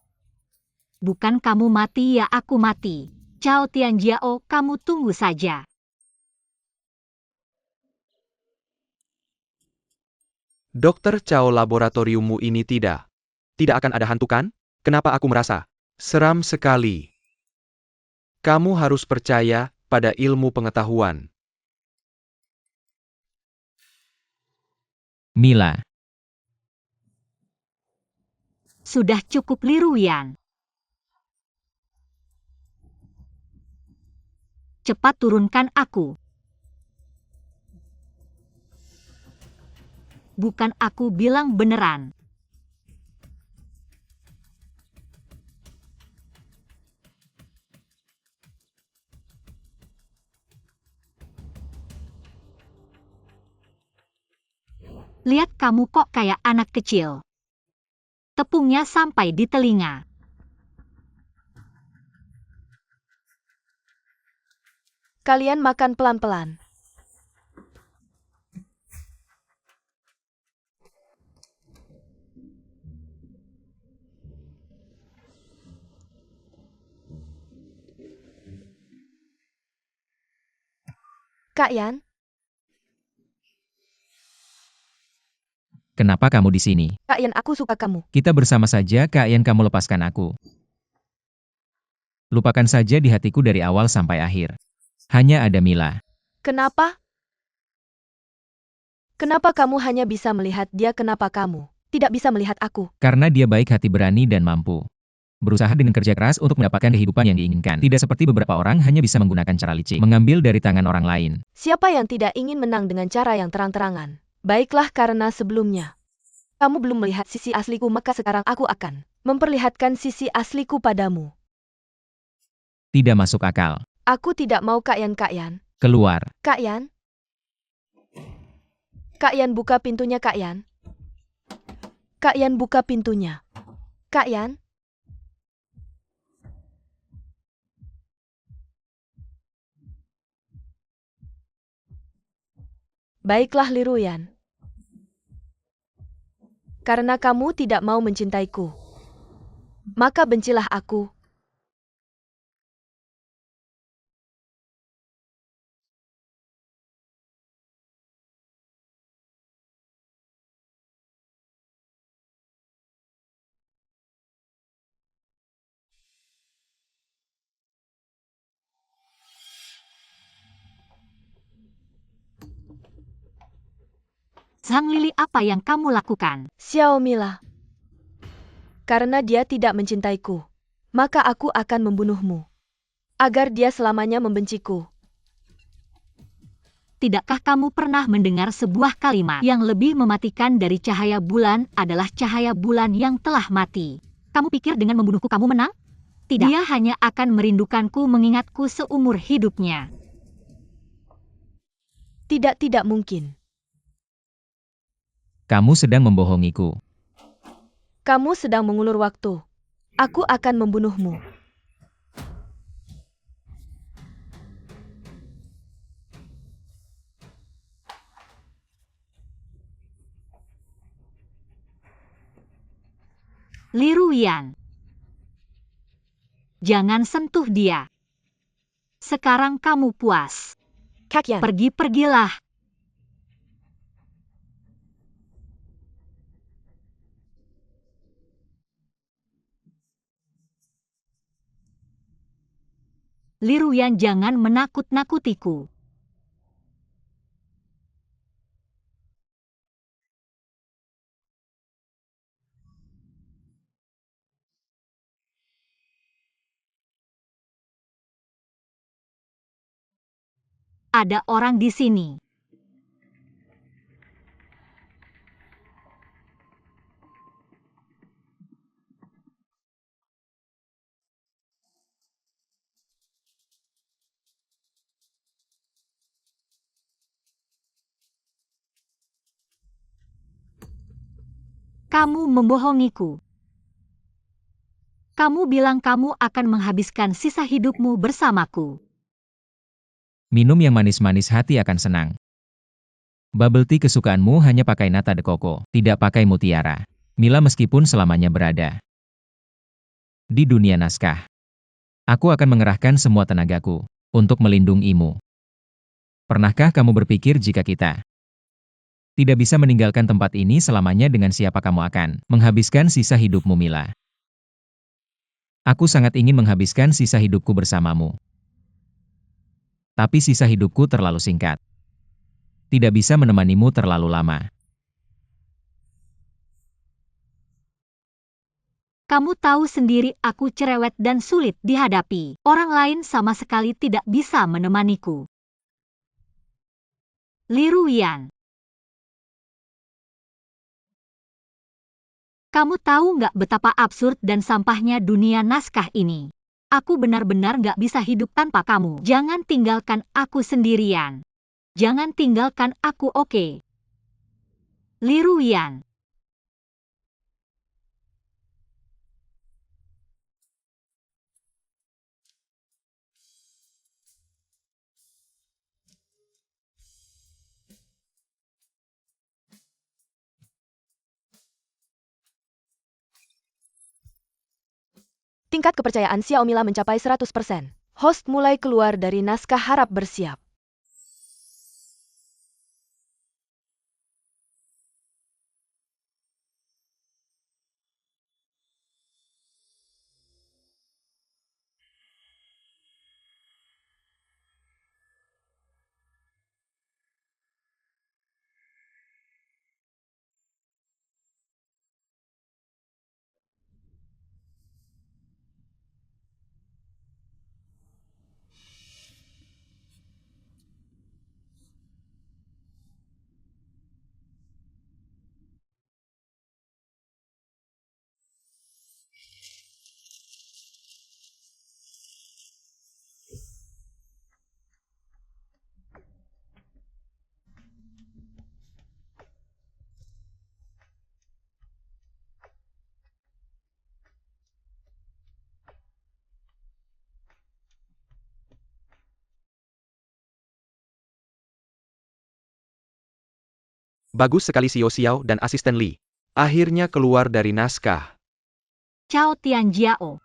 Bukan kamu mati ya aku mati. Cao Tianjiao, kamu tunggu saja. Dokter Cao, laboratoriummu ini tidak akan ada hantu kan? Kenapa aku merasa seram sekali? Kamu harus percaya pada ilmu pengetahuan. Mila, Sudah cukup Li Ruyan. Cepat turunkan aku. Bukan aku bilang beneran. Lihat kamu kok kayak anak kecil. Tepungnya sampai di telinga. Kalian makan pelan-pelan. Kak Yan, kenapa kamu di sini? Kak Yan, aku suka kamu. Kita bersama saja, Kak Yan, kamu lepaskan aku. Lupakan saja di hatiku dari awal sampai akhir. Hanya ada Mila. Kenapa? Kenapa kamu hanya bisa melihat dia? Kenapa kamu tidak bisa melihat aku? Karena dia baik hati, berani dan mampu. Berusaha dengan kerja keras untuk mendapatkan kehidupan yang diinginkan. Tidak seperti beberapa orang hanya bisa menggunakan cara licik, mengambil dari tangan orang lain. Siapa yang tidak ingin menang dengan cara yang terang-terangan? Baiklah, karena sebelumnya kamu belum melihat sisi asliku, maka sekarang aku akan memperlihatkan sisi asliku padamu. Tidak masuk akal. Aku tidak mau. Kak Yan, Kak Yan. Keluar. Kak Yan. Kak Yan, buka pintunya, Kak Yan. Kak Yan, buka pintunya. Kak Yan. Baiklah Li Ruyan. Karena kamu tidak mau mencintaiku, maka bencilah aku. Sang Lili, apa yang kamu lakukan? Xiao Mila. Karena dia tidak mencintaiku, maka aku akan membunuhmu. Agar dia selamanya membenciku. Tidakkah kamu pernah mendengar sebuah kalimat yang lebih mematikan dari cahaya bulan adalah cahaya bulan yang telah mati? Kamu pikir dengan membunuhku kamu menang? Tidak. Dia hanya akan merindukanku, mengingatku seumur hidupnya. Tidak mungkin. Kamu sedang membohongiku. Kamu sedang mengulur waktu. Aku akan membunuhmu. Li Ruyan. Jangan sentuh dia. Sekarang kamu puas. Kak Yan. Pergi-pergilah. Li Ruyan, jangan menakut-nakutiku. Ada orang di sini. Kamu membohongiku. Kamu bilang kamu akan menghabiskan sisa hidupmu bersamaku. Minum yang manis-manis, hati akan senang. Bubble tea kesukaanmu hanya pakai nata de coco, tidak pakai mutiara. Mila, meskipun selamanya berada di dunia naskah, aku akan mengerahkan semua tenagaku untuk melindungimu. Pernahkah kamu berpikir jika kita tidak bisa meninggalkan tempat ini selamanya, dengan siapa kamu akan menghabiskan sisa hidupmu, Mila? Aku sangat ingin menghabiskan sisa hidupku bersamamu. Tapi sisa hidupku terlalu singkat. Tidak bisa menemanimu terlalu lama. Kamu tahu sendiri aku cerewet dan sulit dihadapi. Orang lain sama sekali tidak bisa menemaniku. Li Ruyan. Kamu tahu nggak betapa absurd dan sampahnya dunia naskah ini? Aku benar-benar nggak bisa hidup tanpa kamu. Jangan tinggalkan aku sendirian. Jangan tinggalkan aku, oke? Li Ruyan. Tingkat kepercayaan Xiaomila mencapai 100%. Host mulai keluar dari naskah harap bersiap. Bagus sekali Xiao Xiao dan asisten Li. Akhirnya keluar dari naskah. Cao Tianjiao.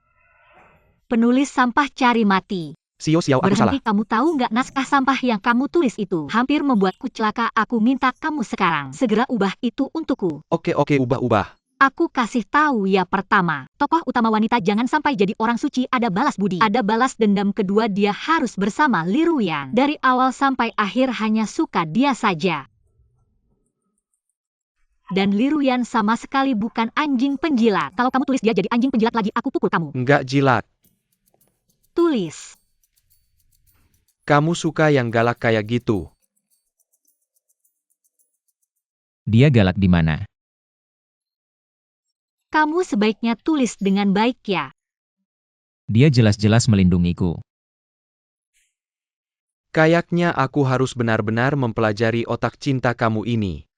Penulis sampah cari mati. Xiao Xiao, aku salah. Berhenti, kamu tahu nggak naskah sampah yang kamu tulis itu hampir membuatku celaka. Aku minta kamu sekarang segera ubah itu untukku. Oke, ubah. Aku kasih tahu ya, pertama, tokoh utama wanita jangan sampai jadi orang suci, ada balas budi, ada balas dendam. Kedua, dia harus bersama Li Ruyan. Dari awal sampai akhir hanya suka dia saja. Dan Li Ruyan sama sekali bukan anjing penjilat. Kalau kamu tulis dia jadi anjing penjilat lagi, aku pukul kamu. Nggak jilat. Tulis. Kamu suka yang galak kayak gitu. Dia galak di mana? Kamu sebaiknya tulis dengan baik ya. Dia jelas-jelas melindungiku. Kayaknya aku harus benar-benar mempelajari otak cinta kamu ini.